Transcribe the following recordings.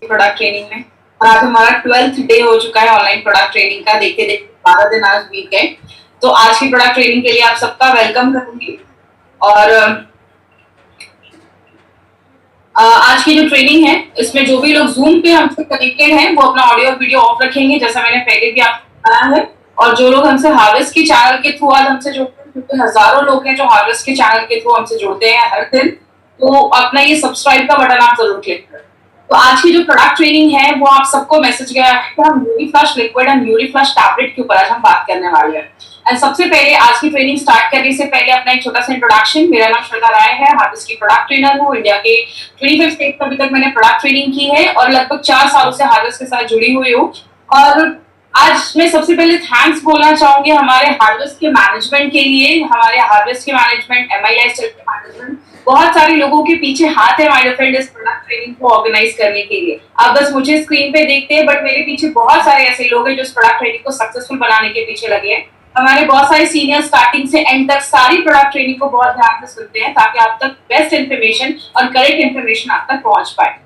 Product training में। और आज हमारा 12th डे हो चुका है ऑनलाइन प्रोडक्ट ट्रेनिंग का। देखते देखते 12 दिन आज बीत गए। तो आज की प्रोडक्ट ट्रेनिंग के लिए आप सबका वेलकम करूंगी। और आज की जो ट्रेनिंग है इसमें जो भी लोग जूम पे हमसे कनेक्टेड हैं वो अपना ऑडियो और वीडियो ऑफ रखेंगे, जैसा मैंने पहले भी आपको बताया है। और जो लोग हमसे हार्वेस्ट के चैनल के थ्रू आज हमसे जुड़ते हैं, क्योंकि हजारों लोग हैं जो हार्वेस्ट के चैनल के थ्रू हमसे जुड़ते हैं हर दिन, तो अपना ये सब्सक्राइब का बटन आप जरूर क्लिक करें। तो आज की जो प्रोडक्ट ट्रेनिंग है वो आप सबको मैसेज गया है कि हम यूरीफ्लश लिक्विड एंड यूरीफ्लश टैबलेट के ऊपर आज हम बात करने वाले हैं। एंड सबसे पहले आज की ट्रेनिंग स्टार्ट करने से पहले अपना एक छोटा सा इंट्रोडक्शन। मेरा नाम श्रद्धा राय है, हार्वेस्ट की प्रोडक्ट ट्रेनर हूँ। इंडिया के 25 स्टेट अभी तक मैंने प्रोडक्ट ट्रेनिंग की है और लगभग 4 सालों से हार्वेस्ट के साथ जुड़ी हुई हूँ। और आज मैं सबसे पहले थैंक्स बोलना चाहूंगी हमारे हार्वेस्ट के मैनेजमेंट के लिए। हमारे हार्वेस्ट के मैनेजमेंट, MIS के मैनेजमेंट, बहुत सारे लोगों के पीछे हाथ है माय फ्रेंड इस प्रोडक्ट ट्रेनिंग को ऑर्गेनाइज करने के लिए। आप बस मुझे स्क्रीन पे देखते हैं, बट मेरे पीछे बहुत सारे ऐसे लोग हैं जो इस प्रोडक्ट ट्रेनिंग को सक्सेसफुल बनाने के पीछे लगे हैं। हमारे बहुत सारे सीनियर स्टार्टिंग से एंड तक सारी प्रोडक्ट ट्रेनिंग को बहुत ध्यान से सुनते हैं ताकि आप तक बेस्ट इन्फॉर्मेशन और करेक्ट इन्फॉर्मेशन आप तक पहुंच पाए।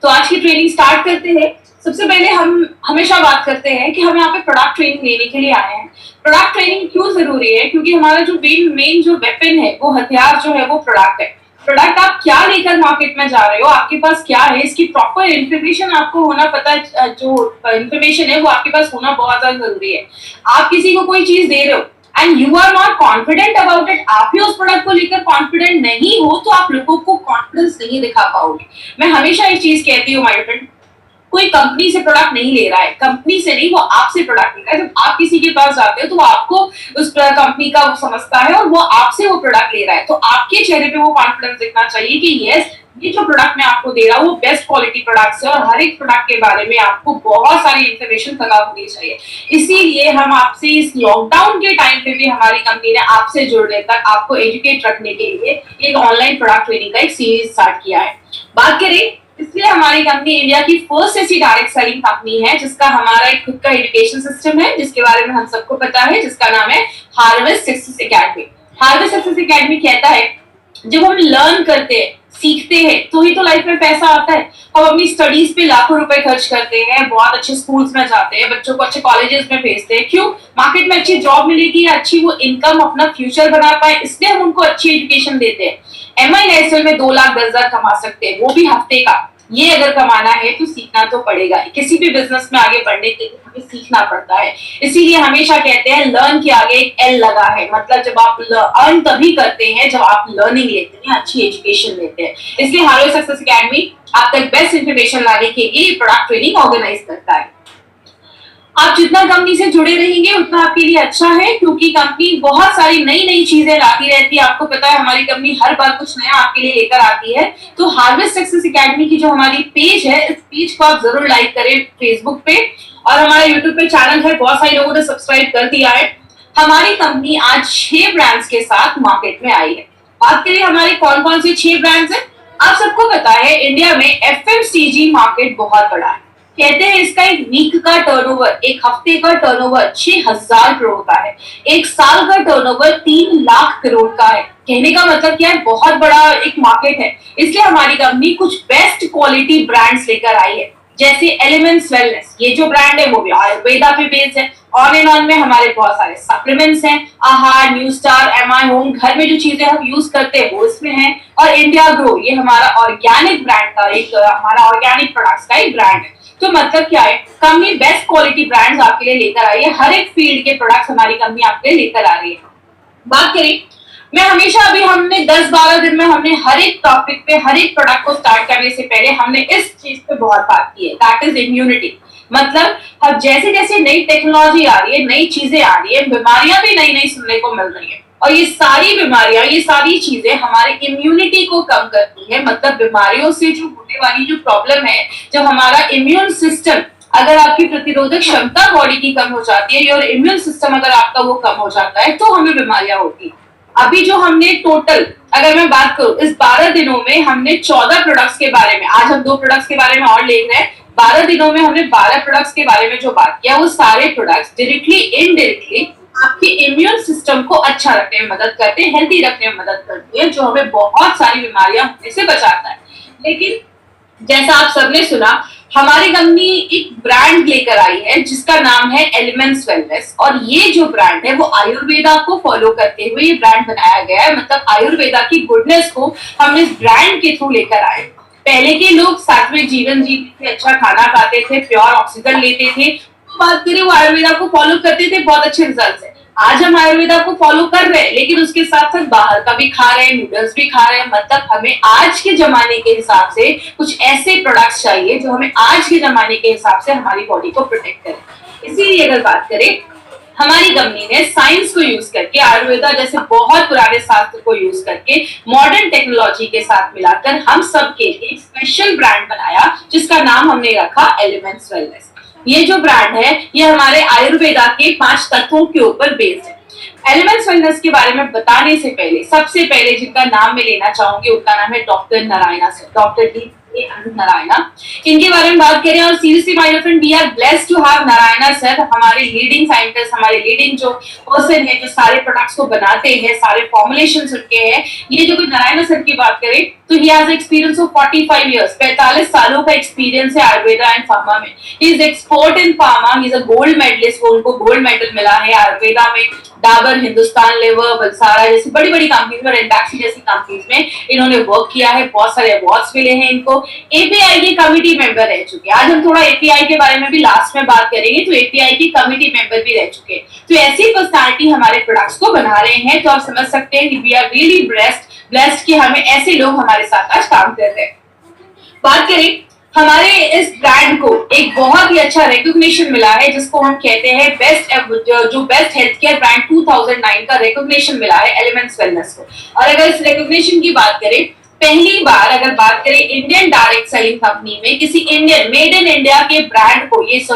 तो आज की ट्रेनिंग स्टार्ट करते हैं। सबसे पहले हम हमेशा बात करते हैं कि हम यहाँ पे प्रोडक्ट ट्रेनिंग लेने के लिए आए हैं। प्रोडक्ट ट्रेनिंग क्यों जरूरी है? क्योंकि हमारा जो मेन जो वेपन है, वो हथियार जो है वो प्रोडक्ट है। प्रोडक्ट आप क्या लेकर मार्केट में जा रहे हो, आपके पास क्या है, इसकी प्रॉपर इन्फॉर्मेशन आपको होना पता, जो इन्फॉर्मेशन है वो आपके पास होना बहुत ज्यादा जरूरी है। आप किसी को कोई चीज दे रहे हो and you are not confident about it, आप ही उस प्रोडक्ट को लेकर कॉन्फिडेंट नहीं हो, तो आप लोगों को कॉन्फिडेंस नहीं दिखा पाओगे। मैं हमेशा एक चीज कहती हूँ माय फ्रेंड, कोई कंपनी से प्रोडक्ट नहीं ले रहा है, कंपनी से नहीं, वो आपसे प्रोडक्ट ले रहा है। जब आप किसी के पास जाते हो तो वो आपको उस कंपनी का वो समझता है और वो आपसे वो प्रोडक्ट ले रहा है, तो आपके चेहरे पे वो कॉन्फिडेंस दिखना चाहिए कि यस, ये जो प्रोडक्ट मैं आपको दे रहा हूँ वो बेस्ट क्वालिटी प्रोडक्ट है और हर एक प्रोडक्ट के बारे में आपको बहुत सारी इंफॉर्मेशन पता होनी चाहिए। इसीलिए हम आपसे इस लॉकडाउन के टाइम पे भी हमारी कंपनी ने आपसे जुड़ने तक आपको एजुकेट रखने के लिए एक ऑनलाइन प्रोडक्ट ट्रेनिंग का एक सीरीज स्टार्ट किया है। बात करें, इसलिए हमारी कंपनी इंडिया की फर्स्ट ऐसी डायरेक्ट सेलिंग कंपनी है जिसका हमारा एक खुद का एजुकेशन सिस्टम है, जिसके बारे में हम सबको पता है, जिसका नाम है harvest success academy. Harvest success academy कहता है जब हम लर्न करते हैं, सीखते हैं, तो ही तो लाइफ में पैसा आता है। हम अपनी स्टडीज पे लाखों रुपए खर्च करते हैं, बहुत अच्छे स्कूल्स में जाते हैं, बच्चों को अच्छे कॉलेजेस में भेजते हैं। क्यों? मार्केट में अच्छी जॉब मिलेगी, अच्छी वो इनकम, अपना फ्यूचर बना पाए, इसलिए हम उनको अच्छी एजुकेशन देते हैं। MIS में 2,10,000 कमा सकते हैं, वो भी हफ्ते का। ये अगर कमाना है तो सीखना तो पड़ेगा। किसी भी बिजनेस में आगे बढ़ने के लिए हमें सीखना पड़ता है। इसीलिए हमेशा कहते हैं लर्न के आगे एक L लगा है, मतलब जब आप अर्न तभी करते हैं जब आप लर्निंग लेते हैं, अच्छी एजुकेशन लेते हैं। इसलिए हार्वेस्ट सक्सेस एकेडमी आप तक बेस्ट इंफॉर्मेशन लाने के लिए प्रोडक्ट ट्रेनिंग ऑर्गेनाइज करता है। आप जितना कंपनी से जुड़े रहेंगे उतना आपके लिए अच्छा है, क्योंकि कंपनी बहुत सारी नई नई चीजें लाती रहती है। आपको पता है हमारी कंपनी हर बार कुछ नया आपके लिए लेकर आती है। तो हार्वेस्ट सक्सेस एकेडमी की जो हमारी पेज है, इस पेज को आप जरूर लाइक करें फेसबुक पे, और हमारा यूट्यूब पे चैनल है, बहुत सारे लोगों ने सब्सक्राइब कर दिया है। हमारी कंपनी आज 6 ब्रांड्स के साथ मार्केट में आई है। बात करें हमारे कौन कौन से 6 ब्रांड्स हैं। आप सबको पता है इंडिया में FMCG मार्केट बहुत बड़ा है। कहते हैं इसका एक वीक का टर्नओवर, एक हफ्ते का टर्नओवर 6,000 करोड़ का है, एक साल का टर्नओवर 3 लाख करोड़ का है। कहने का मतलब क्या है, बहुत बड़ा एक मार्केट है। इसलिए हमारी कंपनी कुछ बेस्ट क्वालिटी ब्रांड्स लेकर आई है, जैसे एलिमेंट्स वेलनेस, ये जो ब्रांड है वो भी आयुर्वेदा पे बेस्ड है। ऑन एंड ऑन में हमारे बहुत सारे सप्लीमेंट्स हैं, आहार, न्यू स्टार, MI होम, घर में जो चीजें हम यूज करते हैं वो इसमें है। और इंडिया ग्रो, ये हमारा ऑर्गेनिक ब्रांड का एक, हमारा ऑर्गेनिक प्रोडक्ट्स का एक ब्रांड है। तो मतलब क्या है, कंपनी बेस्ट क्वालिटी ब्रांड्स आपके लिए लेकर आई है। हर एक फील्ड के प्रोडक्ट्स हमारी कंपनी आपके लिए लेकर आ रही है। बात करें, मैं हमेशा अभी हमने 10-12 दिन में हमने हर एक टॉपिक पे, हर एक प्रोडक्ट को स्टार्ट करने से पहले हमने इस चीज पे बहुत बात की है, दैट इज इम्यूनिटी। मतलब अब जैसे जैसे नई टेक्नोलॉजी आ रही है, नई चीजें आ रही है, बीमारियां भी नई नई सुनने को मिल रही है, और ये सारी बीमारियां, ये सारी चीजें हमारे इम्यूनिटी को कम करती है। मतलब बीमारियों से जो होने वाली जो प्रॉब्लम है, जब हमारा इम्यून सिस्टम, अगर आपकी प्रतिरोधक क्षमता बॉडी की कम हो जाती है और इम्यून सिस्टम अगर आपका वो कम हो जाता है, तो हमें बीमारियां होती है। अभी जो हमने टोटल, अगर मैं बात करूं, इस 12 दिनों में हमने 14 प्रोडक्ट्स के बारे में, आज हम 2 प्रोडक्ट्स के बारे में और ले रहे हैं। 12 दिनों में हमने 12 प्रोडक्ट्स के बारे में जो बात किया, वो सारे प्रोडक्ट्स डायरेक्टली इनडायरेक्टली आपके इम्यून सिस्टम को अच्छा रखने में मदद करते हैं, हेल्दी रखने में मदद करते हैं, जो हमें बहुत सारी बीमारियां होने से बचाता है। लेकिन जैसा आप सबने सुना हमारी कंपनी एक ब्रांड लेकर आई है जिसका नाम है एलिमेंट्स वेलनेस, और ये जो ब्रांड है वो आयुर्वेदा को फॉलो करते हुए ये ब्रांड बनाया गया है। मतलब आयुर्वेदा की गुडनेस को हम इस ब्रांड के थ्रू लेकर आए। पहले के लोग सात्विक जीवन जीते थे, अच्छा खाना खाते थे, प्योर ऑक्सीजन लेते थे, तो बात करें वो आयुर्वेदा को फॉलो करते थे, बहुत अच्छे रिजल्ट है। आज हम आयुर्वेदा को फॉलो कर रहे हैं, लेकिन उसके साथ साथ बाहर का भी खा रहे हैं, नूडल्स भी खा रहे हैं। मतलब हमें आज के जमाने के हिसाब से कुछ ऐसे प्रोडक्ट्स चाहिए जो हमें आज के जमाने के हिसाब से हमारी बॉडी को प्रोटेक्ट करें। इसीलिए अगर बात करें, हमारी कंपनी ने साइंस को यूज करके, आयुर्वेदा जैसे बहुत पुराने शास्त्र को यूज करके, मॉडर्न टेक्नोलॉजी के साथ मिलाकर हम सब के लिए एक स्पेशल ब्रांड बनाया जिसका नाम हमने रखा एलिमेंट्स वेलनेस। ये जो ब्रांड है ये हमारे आयुर्वेदा के 5 तत्वों के ऊपर बेस्ड है। एलिमेंट्स वेलनेस के बारे में बताने से पहले सबसे पहले जिनका नाम मैं लेना चाहूंगी उनका नाम है doctor Narayana sir, doctor D Narayana. इनके बारे में बात करें, और seriously my friend, we are blessed to have Narayana sir, हमारे लीडिंग साइंटिस्ट, हमारे लीडिंग जो पर्सन है जो सारे प्रोडक्ट्स को बनाते हैं, सारे फॉर्मुलेशंस उनके हैं। ये जो नारायणा सर की बात करें तो he has experience of 45 years, 45 सालों का एक्सपीरियंस है आयुर्वेदा एंड फार्मा में। He is expert in pharma, he is a gold medalist, उनको गोल्ड मेडल मिला है आयुर्वेदा में। डाबर, हिंदुस्तान लेवर, बलसारा जैसी बड़ी बड़ी कंपनीज में, रेंडाक्सी जैसी कंपनीज में इन्होंने वर्क किया है, बहुत सारे अवार्ड्स मिले हैं इनको। एपीआई के कमिटी मेंबर रह चुके हैं। आज हम थोड़ा एपीआई के बारे में भी लास्ट में बात करेंगे, तो एपीआई की कमिटी मेंबर भी रह चुके हैं। तो ऐसी पर्सनालिटी हमारे प्रोडक्ट्स को बना रहे हैं, तो आप समझ सकते हैं कि वी आर रियली ब्लेस्ड कि हमें ऐसे लोग हमारे साथ आज काम कर रहे हैं। बात करें, हमारे इस ब्रांड को एक बहुत ही अच्छा रिकॉग्निशन मिला है जिसको हम कहते हैं बेस्ट हेल्थ केयर ब्रांड 2009 का रिकॉग्निशन मिला है एलिमेंट्स वेलनेस को। और अगर इस रिकॉग्निशन की बात करें, पहली बार अगर बात करें इंडियन डायरेक्ट सेलिंग कंपनी में किसी इंडियन मेड इन इंडिया के ब्रांड को ये जो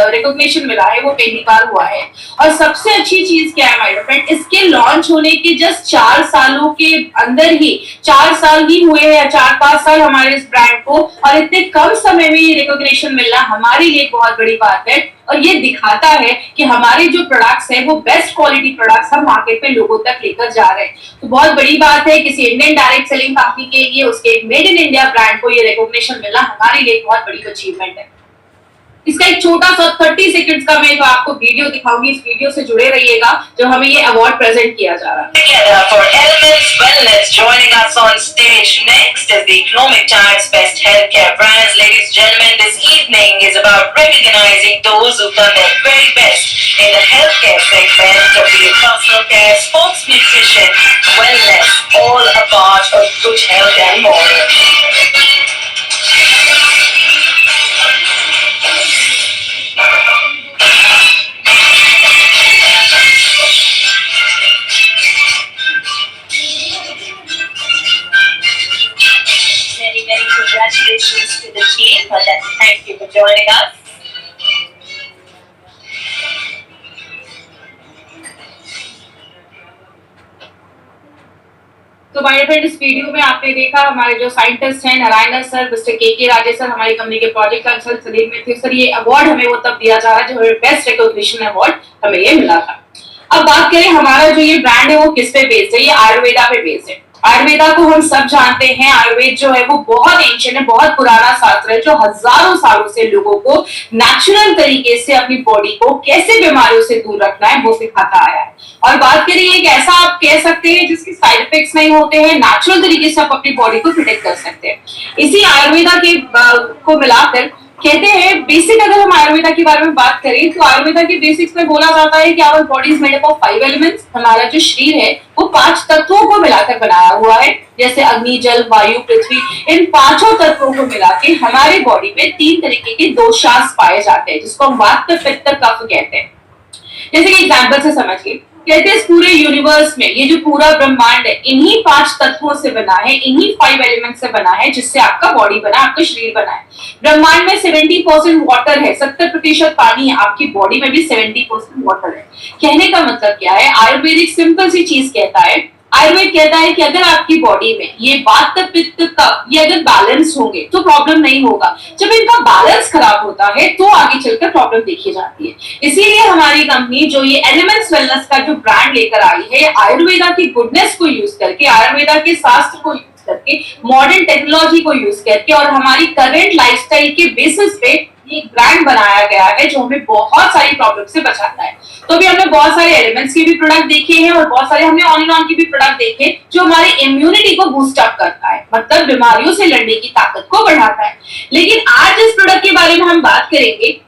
रिकॉग्निशन मिला है वो पहली बार हुआ है। और सबसे अच्छी चीज क्या है माय फ्रेंड, इसके लॉन्च होने के जस्ट 4 सालों के अंदर ही, 4 साल ही हुए हैं, 4-5 साल हमारे इस ब्रांड को, और इतने कम समय में ये रिकॉग्निशन मिलना हमारे लिए बहुत बड़ी बात है। और ये दिखाता है कि हमारे जो प्रोडक्ट्स हैं वो बेस्ट क्वालिटी प्रोडक्ट्स हम मार्केट में लोगों तक लेकर जा रहे हैं। तो बहुत बड़ी बात है किसी इंडियन डायरेक्ट सेलिंग कंपनी के लिए उसके एक मेड इन इंडिया ब्रांड को ये रिकॉग्निशन मिलना हमारे लिए बहुत बड़ी अचीवमेंट है। इसका एक छोटा सा 30 सेकंड्स का मैं आपको वीडियो दिखाऊंगी, इस वीडियो से जुड़े रहिएगा जो हमें ये अवार्ड प्रेजेंट किया जा रहा है। For Elements Wellness, joining us on stage next is the Economic Times Best Healthcare Brands. Ladies and gentlemen, this evening is about recognizing those who've done their very best in the healthcare segment, be it personal care, sports nutrition, wellness, all a part of good health and more. Many congratulations to the team, but thank you for joining us. तो my friend, इस video में आपने देखा हमारे जो scientist हैं Narayan sir, mister के Rajesh sir, हमारी कंपनी के प्रोजेक्ट कंसल्टेंट सलीम में थे सर। ये अवार्ड हमें वो तब दिया जा रहा है जो हमें बेस्ट रिकॉग्निशन अवार्ड हमें ये मिला था। अब बात करें हमारा जो ये ब्रांड है वो किस पे बेस्ड है, ये आयुर्वेदा पे बेस्ड है। आयुर्वेदा को हम सब जानते हैं, आयुर्वेद जो है वो बहुत एंशिएंट है, बहुत पुराना शास्त्र है जो हजारों सालों से लोगों को नेचुरल तरीके से अपनी बॉडी को कैसे बीमारियों से दूर रखना है वो सिखाता आया है। और बात करिए एक ऐसा आप कह सकते हैं जिसके साइड इफेक्ट्स नहीं होते हैं, नेचुरल तरीके से आप अपनी बॉडी को प्रोटेक्ट कर सकते हैं। इसी आयुर्वेदा के को मिलाकर कहते हैं, बेसिक अगर हम आयुर्वेदा के बारे में बात करें तो आयुर्वेदा के बेसिक्स में बोला जाता है कि our body is made up of 5 elements. हमारा जो शरीर है वो 5 तत्वों को मिलाकर बनाया हुआ है, जैसे अग्नि, जल, वायु, पृथ्वी। इन 5 तत्वों को मिला के हमारी बॉडी में 3 तरीके के दोषांश पाए जाते हैं जिसको हम वात, पित्त, कफ कहते हैं। जैसे कि एग्जाम्पल से समझिए, कहते हैं इस पूरे यूनिवर्स में ये जो पूरा ब्रह्मांड है इन्हीं 5 तत्वों से बना है, इन्हीं 5 एलिमेंट से बना है जिससे आपका बॉडी बना, आपका शरीर बना है। ब्रह्मांड में 70% वाटर है, 70% पानी है, आपकी बॉडी में भी 70% वाटर है। कहने का मतलब क्या है, आयुर्वेदिक सिंपल सी चीज कहता है, आयुर्वेद कहता है कि अगर आपकी बॉडी में ये वात, पित्त, कफ ये अगर बैलेंस होंगे तो प्रॉब्लम नहीं होगा। जब इनका बैलेंस खराब होता है तो आगे चलकर प्रॉब्लम देखी जाती है। इसीलिए हमारी कंपनी जो ये एलिमेंट्स वेलनेस का जो ब्रांड लेकर आई है, आयुर्वेदा की गुडनेस को यूज करके, आयुर्वेदा के शास्त्र को यूज करके, मॉडर्न टेक्नोलॉजी को यूज करके और हमारी करंट लाइफस्टाइल के बेसिस पे एक ब्रांड बनाया गया है जो हमें बहुत सारी प्रॉब्लम से बचाता है। तो अभी हमने बहुत सारे एलिमेंट्स के भी प्रोडक्ट देखे हैं और बहुत सारे हमने ऑन एंड ऑन के भी प्रोडक्ट देखे जो हमारी इम्यूनिटी को बूस्ट अप करता है, मतलब बीमारियों से लड़ने की ताकत को बढ़ाता है। लेकिन आज जिस प्रोडक्ट के बारे में हम बात करेंगे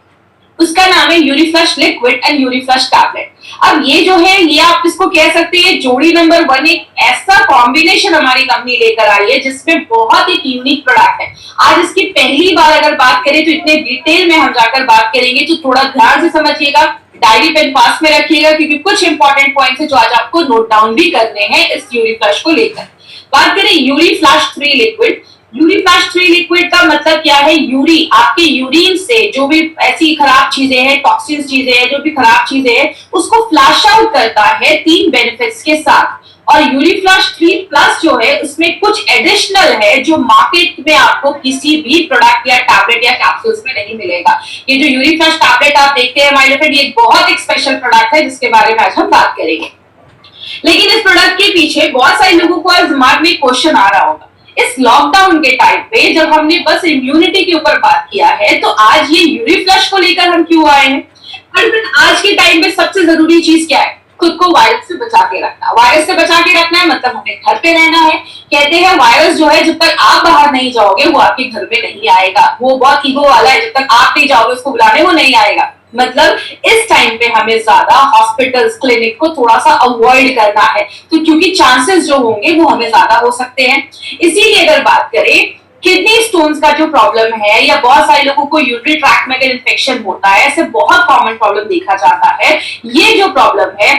उसका नाम है यूरीफ्लश लिक्विड एंड यूरीफ्लश टैबलेट। अब ये जो है, ये आप इसको कह सकते हैं जोड़ी नंबर 1, एक ऐसा कॉम्बिनेशन हमारी कंपनी लेकर आई है जिसमें बहुत एक यूनिक प्रोडक्ट है। आज इसकी पहली बार अगर बात करें तो इतने डिटेल में हम जाकर बात करेंगे, तो थोड़ा ध्यान से समझिएगा, डायरी पेन पास में रखिएगा क्योंकि कुछ इंपॉर्टेंट पॉइंट्स है जो आज आपको नोट डाउन भी करने हैं इस यूरीफ्लश को लेकर। बात करें यूरीफ्लश 3 लिक्विड। यूरीफ्लश 3 लिक्विड का मतलब क्या है? यूरी, आपके यूरिन से जो भी ऐसी खराब चीजें हैं, टॉक्सिन्स चीजें हैं, जो भी खराब चीजें हैं, उसको फ्लैश आउट करता है 3 बेनिफिट्स के साथ। और यूरीफ्लश 3 प्लस जो है उसमें कुछ एडिशनल है जो मार्केट में आपको किसी भी प्रोडक्ट या टैबलेट या कैप्सूल्स में नहीं मिलेगा। ये जो यूरीफ्लश टैबलेट आप देखते हैं माय डियर फ्रेंड, ये बहुत एक स्पेशल प्रोडक्ट है जिसके बारे में आज हम बात करेंगे। लेकिन इस प्रोडक्ट के पीछे बहुत सारे लोगों को आज दिमाग में क्वेश्चन आ रहा होगा, इस लॉकडाउन के टाइम पे जब हमने बस इम्यूनिटी के ऊपर बात किया है तो आज ये यूरीफ्लश को लेकर हम क्यों आए हैं? आज के टाइम पे सबसे जरूरी चीज क्या है? खुद को वायरस से बचा के रखना। वायरस से बचा के रखना है मतलब हमें घर पे रहना है। कहते हैं वायरस जो है जब तक आप बाहर नहीं जाओगे वो आपके घर में नहीं आएगा, वो बहुत ईगो वाला है, जब तक आप नहीं जाओगे उसको बुलाने वो नहीं आएगा। मतलब इस टाइम पे हमें ज्यादा हॉस्पिटल्स, क्लिनिक को थोड़ा सा अवॉइड करना है, तो क्योंकि चांसेस जो होंगे वो हमें ज्यादा हो सकते हैं। इसीलिए अगर बात करें किडनी स्टोन्स का जो प्रॉब्लम है या बहुत सारे लोगों को यूरिनरी ट्रैक्ट में अगर इन्फेक्शन होता है, ऐसे बहुत कॉमन प्रॉब्लम देखा जाता है। ये जो प्रॉब्लम है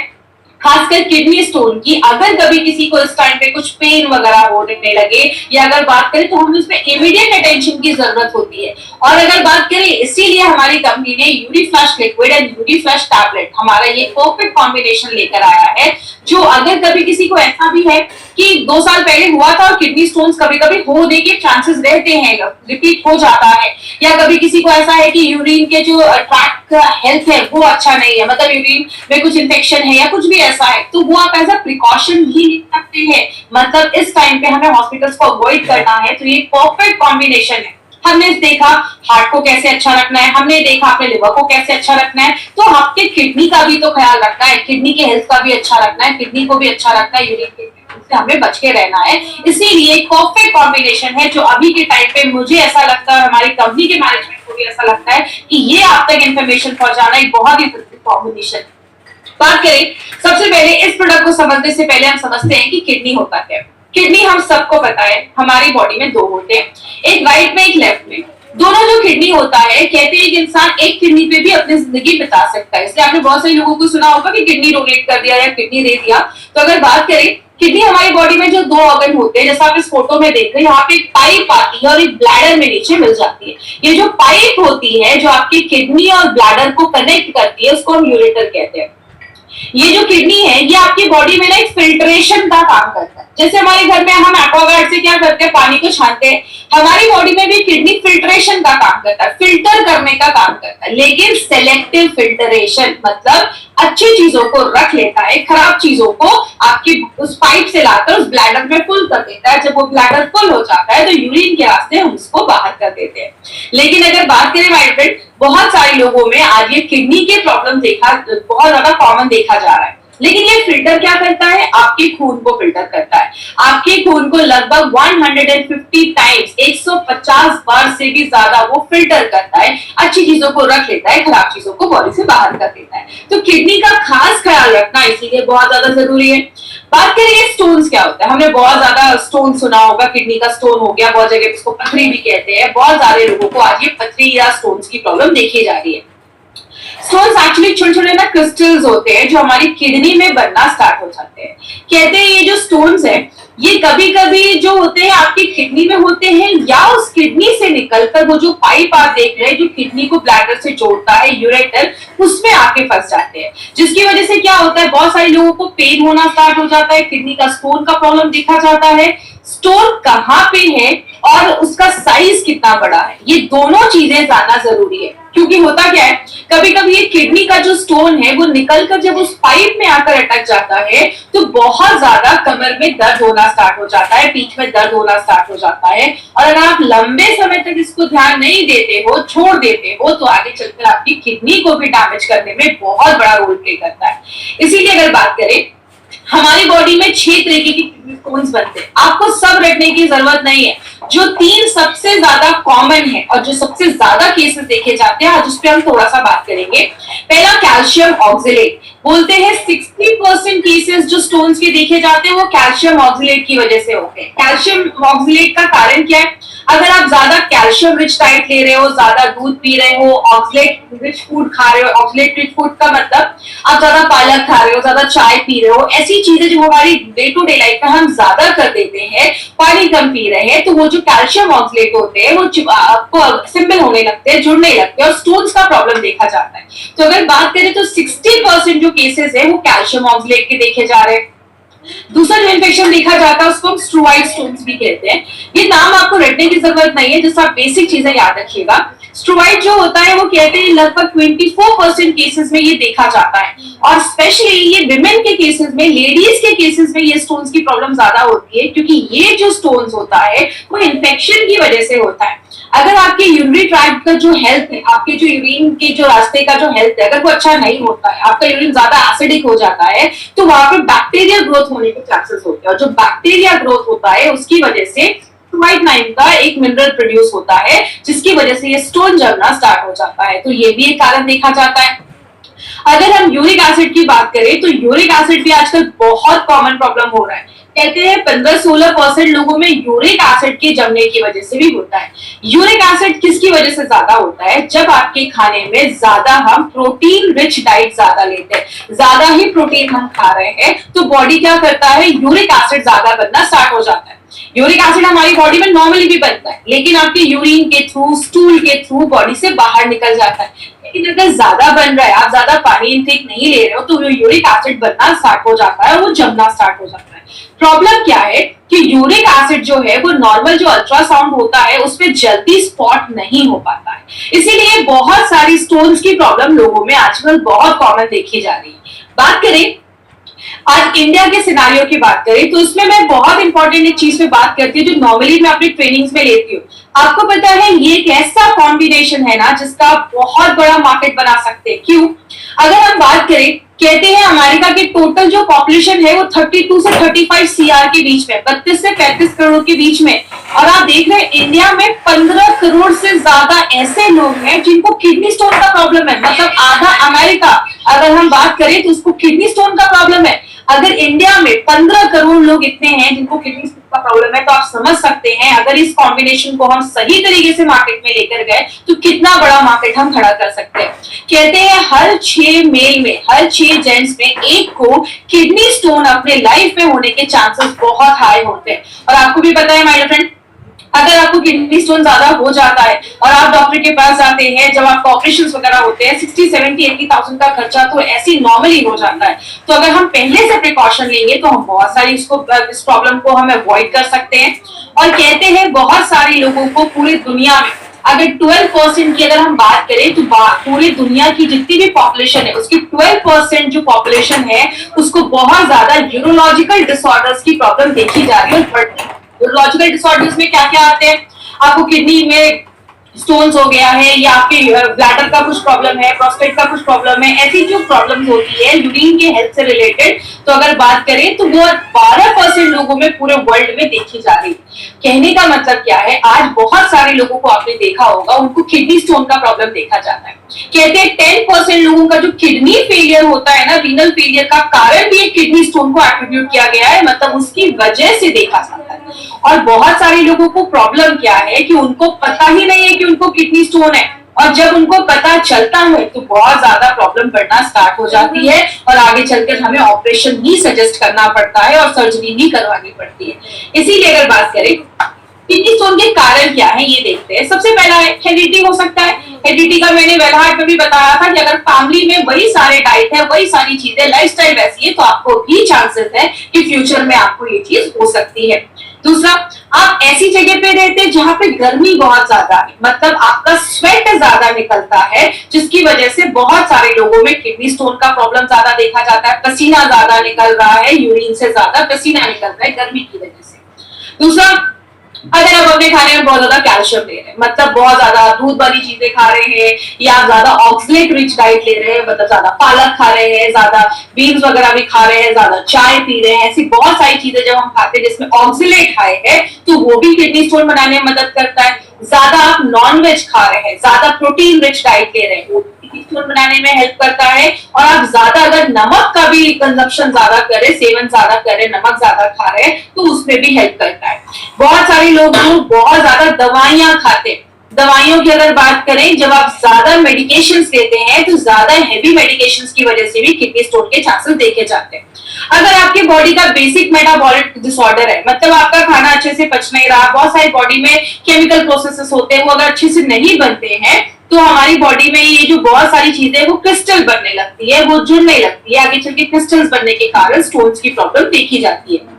खासकर किडनी स्टोन की, अगर कभी किसी को इस टाइम पे कुछ पेन वगैरह होने लगे या अगर बात करें तो हमें उसमें इमीडिएट अटेंशन की जरूरत होती है। और अगर बात करें, इसीलिए हमारी कंपनी ने यूरीफ्लश लिक्विड एंड यूरीफ्लश टैबलेट, हमारा ये परफेक्ट कॉम्बिनेशन लेकर आया है, जो अगर कभी किसी को ऐसा भी है कि 2 साल पहले हुआ था और किडनी स्टोन्स कभी कभी होने के चांसेस रहते हैं, रिपीट हो जाता है, या कभी किसी को ऐसा है कि यूरिन के जो ट्रैक हेल्थ है वो अच्छा नहीं है, मतलब यूरिन में कुछ इन्फेक्शन है या कुछ भी ऐसा है, तो वो आप एज अ प्रिकॉशन भी ले सकते हैं। मतलब इस टाइम पे हमें हॉस्पिटल्स को अवॉइड करना है, तो ये परफेक्ट कॉम्बिनेशन है। हमने देखा हार्ट को कैसे अच्छा रखना है, हमने देखा अपने लिवर को कैसे अच्छा रखना है, तो आपके किडनी का भी तो ख्याल रखना है, किडनी के हेल्थ का भी अच्छा रखना है, किडनी को भी अच्छा रखना है, यूरिन के से हमें बच के रहना है। इसीलिए परफेक्ट कॉम्बिनेशन है जो अभी के टाइम पे मुझे ऐसा लगता है, हमारी कंपनी के मैनेजमेंट को भी ऐसा लगता है कि ये आप तक इन्फॉर्मेशन पहुंचाना एक बहुत ही कॉम्बिनेशन है। बात करें सबसे पहले इस प्रोडक्ट को समझने से पहले हम समझते हैं कि किडनी होता क्या है। किडनी हम सबको पता है हमारी बॉडी में 2 होते हैं, एक राइट में एक लेफ्ट में। दोनों जो किडनी होता है, कहते हैं कि इंसान एक किडनी पे भी अपनी जिंदगी बिता सकता है। इसलिए आपने बहुत सारे लोगों को सुना होगा कि किडनी डोनेट कर दिया या किडनी दे दिया। तो अगर बात करें किडनी हमारी बॉडी में जो 2 ऑर्गन होते हैं, जैसा आप इस फोटो में देख रहे हैं, यहाँ पे एक पाइप आती है और एक ब्लैडर में नीचे मिल जाती है। ये जो पाइप होती है जो आपकी किडनी और ब्लैडर को कनेक्ट करती है उसको हम यूरेटर कहते हैं। ये जो किडनी है ये आपकी बॉडी में ना एक फिल्ट्रेशन का काम करता है। जैसे हमारे घर में हम एक्वागार्ड से क्या करते हैं, पानी को छानते हैं, हमारी बॉडी में भी किडनी फिल्ट्रेशन का काम करता है, फिल्टर करने का काम करता है, लेकिन सेलेक्टिव फिल्टरेशन, मतलब अच्छी चीजों को रख लेता है, खराब चीजों को आपकी उस पाइप से लाकर उस ब्लैडर में फुल कर देता है। जब वो ब्लैडर फुल हो जाता है तो यूरिन के रास्ते हम उसको बाहर कर देते हैं। लेकिन अगर बात करें माय फ्रेंड, बहुत सारे लोगों में आज ये किडनी के प्रॉब्लम बहुत ज्यादा कॉमन देखा जा रहा है। लेकिन ये फिल्टर क्या करता है? आपके खून को फिल्टर करता है। आपके खून को लगभग 150 टाइम्स, 150 बार से भी ज्यादा वो फिल्टर करता है, अच्छी चीजों को रख लेता है, खराब चीजों को बॉडी से बाहर कर देता है। तो किडनी का खास ख्याल रखना इसीलिए बहुत ज्यादा जरूरी है। बात करें स्टोन्स क्या होता है, हमने बहुत ज्यादा स्टोन सुना होगा, किडनी का स्टोन हो गया, बहुत जगह इसको पथरी भी कहते हैं। बहुत सारे लोगों को आज ये पथरी या स्टोन्स की प्रॉब्लम देखी जा रही है। स्टोन्स एक्चुअली छोटे छोटे ना क्रिस्टल्स होते हैं जो हमारी किडनी में बनना स्टार्ट हो जाते हैं। कहते हैं ये जो स्टोन्स है ये कभी कभी जो होते हैं आपकी किडनी में होते हैं, या उस किडनी से निकलकर वो जो पाइप आप देख रहे हैं जो किडनी को ब्लैडर से जोड़ता है, यूरेटर, उसमें आके फंस जाते हैं। जिसकी वजह से क्या होता है, बहुत सारे लोगों को पेन होना स्टार्ट हो जाता है, किडनी का स्टोन का प्रॉब्लम दिखा जाता है। स्टोन कहाँ पे है और उसका साइज कितना बड़ा है, ये दोनों चीजें जानना जरूरी है। क्योंकि होता क्या है, कभी कभी ये किडनी का जो स्टोन है वो निकलकर जब उस पाइप में आकर अटक जाता है तो बहुत ज्यादा कमर में दर्द होना स्टार्ट हो जाता है, पीठ में दर्द होना स्टार्ट हो जाता है। और अगर आप लंबे समय तक इसको ध्यान नहीं देते हो, छोड़ देते हो, तो आगे चलकर आपकी किडनी को भी डैमेज करने में बहुत बड़ा रोल प्ले करता है। इसीलिए अगर बात करें, हमारी बॉडी में 6 तरीके की किडनी स्टोन्स बनते हैं। आपको सब रटने की जरूरत नहीं है। जो 3 सबसे ज्यादा कॉमन है और जो सबसे ज्यादा केसेस देखे जाते हैं, आज उस पर हम थोड़ा सा बात करेंगे। पहला कैल्शियम ऑक्सलेट। बोलते हैं 60% केसेस जो स्टोन्स के देखे जाते हैं वो कैल्शियम ऑक्सलेट की वजह से होते हैं। कैल्शियम ऑक्सलेट का कारण क्या है? अगर आप ज्यादा कैल्शियम रिच डाइट ले रहे हो, ज्यादा दूध पी रहे हो, ऑक्सलेट रिच फूड खा रहे हो, ऑक्सलेट रिच फूड का मतलब आप ज्यादा पालक खा रहे हो, ज्यादा चाय पी रहे हो, ऐसी चीजें जो हमारी डे टू डे लाइफ में हम ज्यादा कर देते हैं, पानी कम पी रहे हैं, तो वो जो कैल्शियम ऑक्सलेट होते हैं वो आपको सिंपल होने लगते हैं, जुड़ने लगते हैं और स्टोन्स का प्रॉब्लम देखा जाता है। तो अगर बात करें तो 60% जो केसेस है वो कैल्शियम ऑक्सलेट के देखे जा रहे हैं। दूसरा जो इन्फेक्शन देखा जाता है उसको हम स्ट्रोमाइड स्टोन्स भी कहते हैं। ये नाम आपको रटने की जरूरत नहीं है, जिससे आप बेसिक चीजें याद रखिएगा। स्ट्रोमाइड जो होता है वो कहते हैं लगभग 24% केसेस में ये देखा जाता है और स्पेशली ये विमेन के केसेस में, लेडीज के केसेस में ये स्टोन्स की प्रॉब्लम ज्यादा होती है, क्योंकि ये जो स्टोन्स होता है वो इन्फेक्शन की वजह से होता है। अगर आपके यूरिनरी ट्रैक्ट का जो हेल्थ है, आपके जो यूरिन के जो रास्ते का जो हेल्थ है, अगर वो अच्छा नहीं होता है, आपका यूरिन ज्यादा एसिडिक हो जाता है, तो वहां पे बैक्टीरिया ग्रोथ होने के चांसेस होते हैं और जो बैक्टीरिया ग्रोथ होता है उसकी वजह से स्ट्रोमाइड नाम का एक मिनरल प्रोड्यूस होता है, जिसकी वजह से ये स्टोन जमना स्टार्ट हो जाता है। तो ये भी एक कारण देखा जाता है। अगर हम यूरिक एसिड की बात करें तो यूरिक एसिड भी आजकल बहुत कॉमन प्रॉब्लम हो रहा है। कहते हैं 15-16% लोगों में यूरिक एसिड के जमने की वजह से भी होता है। यूरिक एसिड किसकी वजह से ज्यादा होता है? जब आपके खाने में ज्यादा हम प्रोटीन रिच डाइट ज्यादा लेते हैं, ज्यादा ही प्रोटीन हम खा रहे हैं, तो बॉडी क्या करता है, यूरिक एसिड ज्यादा बनना स्टार्ट हो जाता है। यूरिक एसिड हमारी बॉडी में नॉर्मली भी बनता है, लेकिन आपके यूरिन के थ्रू, स्टूल के थ्रू बॉडी से बाहर निकल जाता है। लेकिन अगर ज्यादा बन रहा है, आप ज्यादा पानी इनटेक नहीं ले रहे हो, तो यूरिक एसिड बनना स्टार्ट हो जाता है और वो जमना स्टार्ट हो जाता है। प्रॉब्लम क्या है कि यूरिक एसिड जो है वो नॉर्मल जो अल्ट्रासाउंड होता है उसमें जल्दी स्पॉट नहीं हो पाता है, इसीलिए बहुत सारी स्टोन्स की प्रॉब्लम लोगों में आजकल बहुत कॉमन देखी जा रही है। बात करें आज इंडिया के सिनारियो की बात करें तो उसमें मैं बहुत इंपॉर्टेंट एक चीज पे बात करती हूँ जो नॉर्मली मैं अपनी ट्रेनिंग्स में लेती हूँ। आपको पता है ये एक ऐसा कॉम्बिनेशन है ना जिसका बहुत बड़ा मार्केट बना सकते हैं। क्यों? अगर हम बात करें, कहते हैं अमेरिका की टोटल जो पॉपुलेशन है वो 32 से 35 सीआर के बीच में, 32 से 35 करोड़ के बीच में, और आप देख रहे हैं इंडिया में 15 करोड़ से ज्यादा ऐसे लोग हैं जिनको किडनी स्टोन का प्रॉब्लम है। मतलब आधा अमेरिका अगर हम बात करें तो उसको किडनी स्टोन का प्रॉब्लम है। अगर इंडिया में 15 करोड़ लोग इतने हैं जिनको किडनी स्टोन का प्रॉब्लम है, तो आप समझ सकते हैं अगर इस कॉम्बिनेशन को हम सही तरीके से मार्केट में लेकर गए तो कितना बड़ा मार्केट हम खड़ा कर सकते हैं। कहते हैं हर 6 मेल में, हर 6 जेंट्स में एक को किडनी स्टोन अपने लाइफ में होने के चांसेस बहुत हाई होते हैं। और आपको भी पता है माय फ्रेंड, अगर आपको किडनी स्टोन ज्यादा हो जाता है और आप डॉक्टर के पास जाते हैं, जब आपको ऑपरेशन वगैरह होते हैं, 60-70-80,000 का खर्चा तो ऐसी नॉर्मली हो जाता है। तो अगर हम पहले से प्रिकॉशन लेंगे तो हम बहुत सारी इस प्रॉब्लम को हम अवॉइड कर सकते हैं। और कहते हैं बहुत सारे लोगों को पूरी दुनिया में अगर 12% की अगर हम बात करें तो पूरी दुनिया की जितनी भी पॉपुलेशन है उसकी 12% जो पॉपुलेशन है उसको बहुत ज्यादा यूरोलॉजिकल डिसऑर्डर्स की प्रॉब्लम देखी जा रही है। यूरोलॉजिकल डिसऑर्डर्स में क्या क्या आते हैं? आपको किडनी में स्टोन्स हो गया है, या आपके ब्लैडर का कुछ प्रॉब्लम है, प्रोस्टेट का कुछ प्रॉब्लम है, ऐसी जो प्रॉब्लम होती है यूरिन के हेल्थ से रिलेटेड, तो अगर बात करें तो वो 12% लोगों में पूरे वर्ल्ड में देखी जा रही है। कहने का मतलब क्या है, आज बहुत सारे लोगों को आपने देखा होगा उनको किडनी स्टोन का प्रॉब्लम देखा जाता है। कहते हैं 10% लोगों का जो किडनी फेलियर होता है ना, रीनल फेलियर का कारण भी एक किडनी स्टोन को एट्रीब्यूट किया गया है, मतलब उसकी वजह से देखा जाता है। और बहुत सारे लोगों को प्रॉब्लम क्या है कि उनको पता ही नहीं है कि उनको किडनी स्टोन है, और जब उनको पता चलता है तो बहुत ज्यादा प्रॉब्लम बढ़ना स्टार्ट हो जाती है और आगे चलकर हमें ऑपरेशन ही सजेस्ट करना पड़ता है और सर्जरी ही करवानी पड़ती है। इसीलिए अगर बात करें किडनी स्टोन के कारण क्या है ये देखते हैं। सबसे पहला है हेरिडिटी हो सकता है। हेरिडिटी का मैंने वेलहार्ट में भी बताया था कि अगर फैमिली में वही सारे डाइट है, वही सारी चीजें, लाइफस्टाइल वैसी है, तो आपको भी चांसेस है कि फ्यूचर में आपको ये चीज हो सकती है। दूसरा, आप ऐसी जगह पे रहते हैं जहां पे गर्मी बहुत ज्यादा है, मतलब आपका स्वेट ज्यादा निकलता है, जिसकी वजह से बहुत सारे लोगों में किडनी स्टोन का प्रॉब्लम ज्यादा देखा जाता है। पसीना ज्यादा निकल रहा है, यूरिन से ज्यादा पसीना निकल रहा है गर्मी की वजह से। दूसरा, अगर आप अपने खाने में बहुत ज्यादा कैल्शियम ले रहे हैं, मतलब बहुत ज्यादा दूध वाली चीजें खा रहे हैं, या आप ज्यादा ऑक्सलेट रिच डाइट ले रहे हैं, मतलब ज्यादा पालक खा रहे हैं, ज्यादा बीन्स वगैरह भी खा रहे हैं, ज्यादा चाय पी रहे हैं, ऐसी बहुत सारी चीजें जब हम खाते हैं जिसमें ऑक्सलेट हाई है, तो वो भी किडनी स्टोन बनाने में मदद करता है। ज्यादा आप नॉन वेज खा रहे हैं, ज्यादा प्रोटीन रिच डाइट ले रहे हैं, वो किडनी स्टोन बनाने में हेल्प करता है। और आप ज्यादा अगर नमक का भी कंजप्शन ज्यादा करें, सेवन ज्यादा करें, नमक ज्यादा खा रहे हैं, तो उसमें भी हेल्प करता है। बहुत सारे लोग जो बहुत ज्यादा दवाइयां खाते हैं, दवाइयों की अगर बात करें, जब आप ज्यादा मेडिकेशंस लेते हैं तो ज्यादा हेवी मेडिकेशंस की वजह से भी किडनी स्टोन के चांसेस देखे जाते हैं। अगर आपके बॉडी का बेसिक मेटाबॉलिक डिसऑर्डर है, मतलब आपका खाना अच्छे से पच नहीं रहा, बहुत सारी बॉडी में केमिकल प्रोसेसेस होते हैं, वो अगर अच्छे से नहीं बनते हैं, तो हमारी बॉडी में ये जो बहुत सारी चीजें वो क्रिस्टल बनने लगती है, वो जुड़ने लगती है, आगे चल के क्रिस्टल्स बनने के कारण स्टोन्स की प्रॉब्लम देखी जाती है।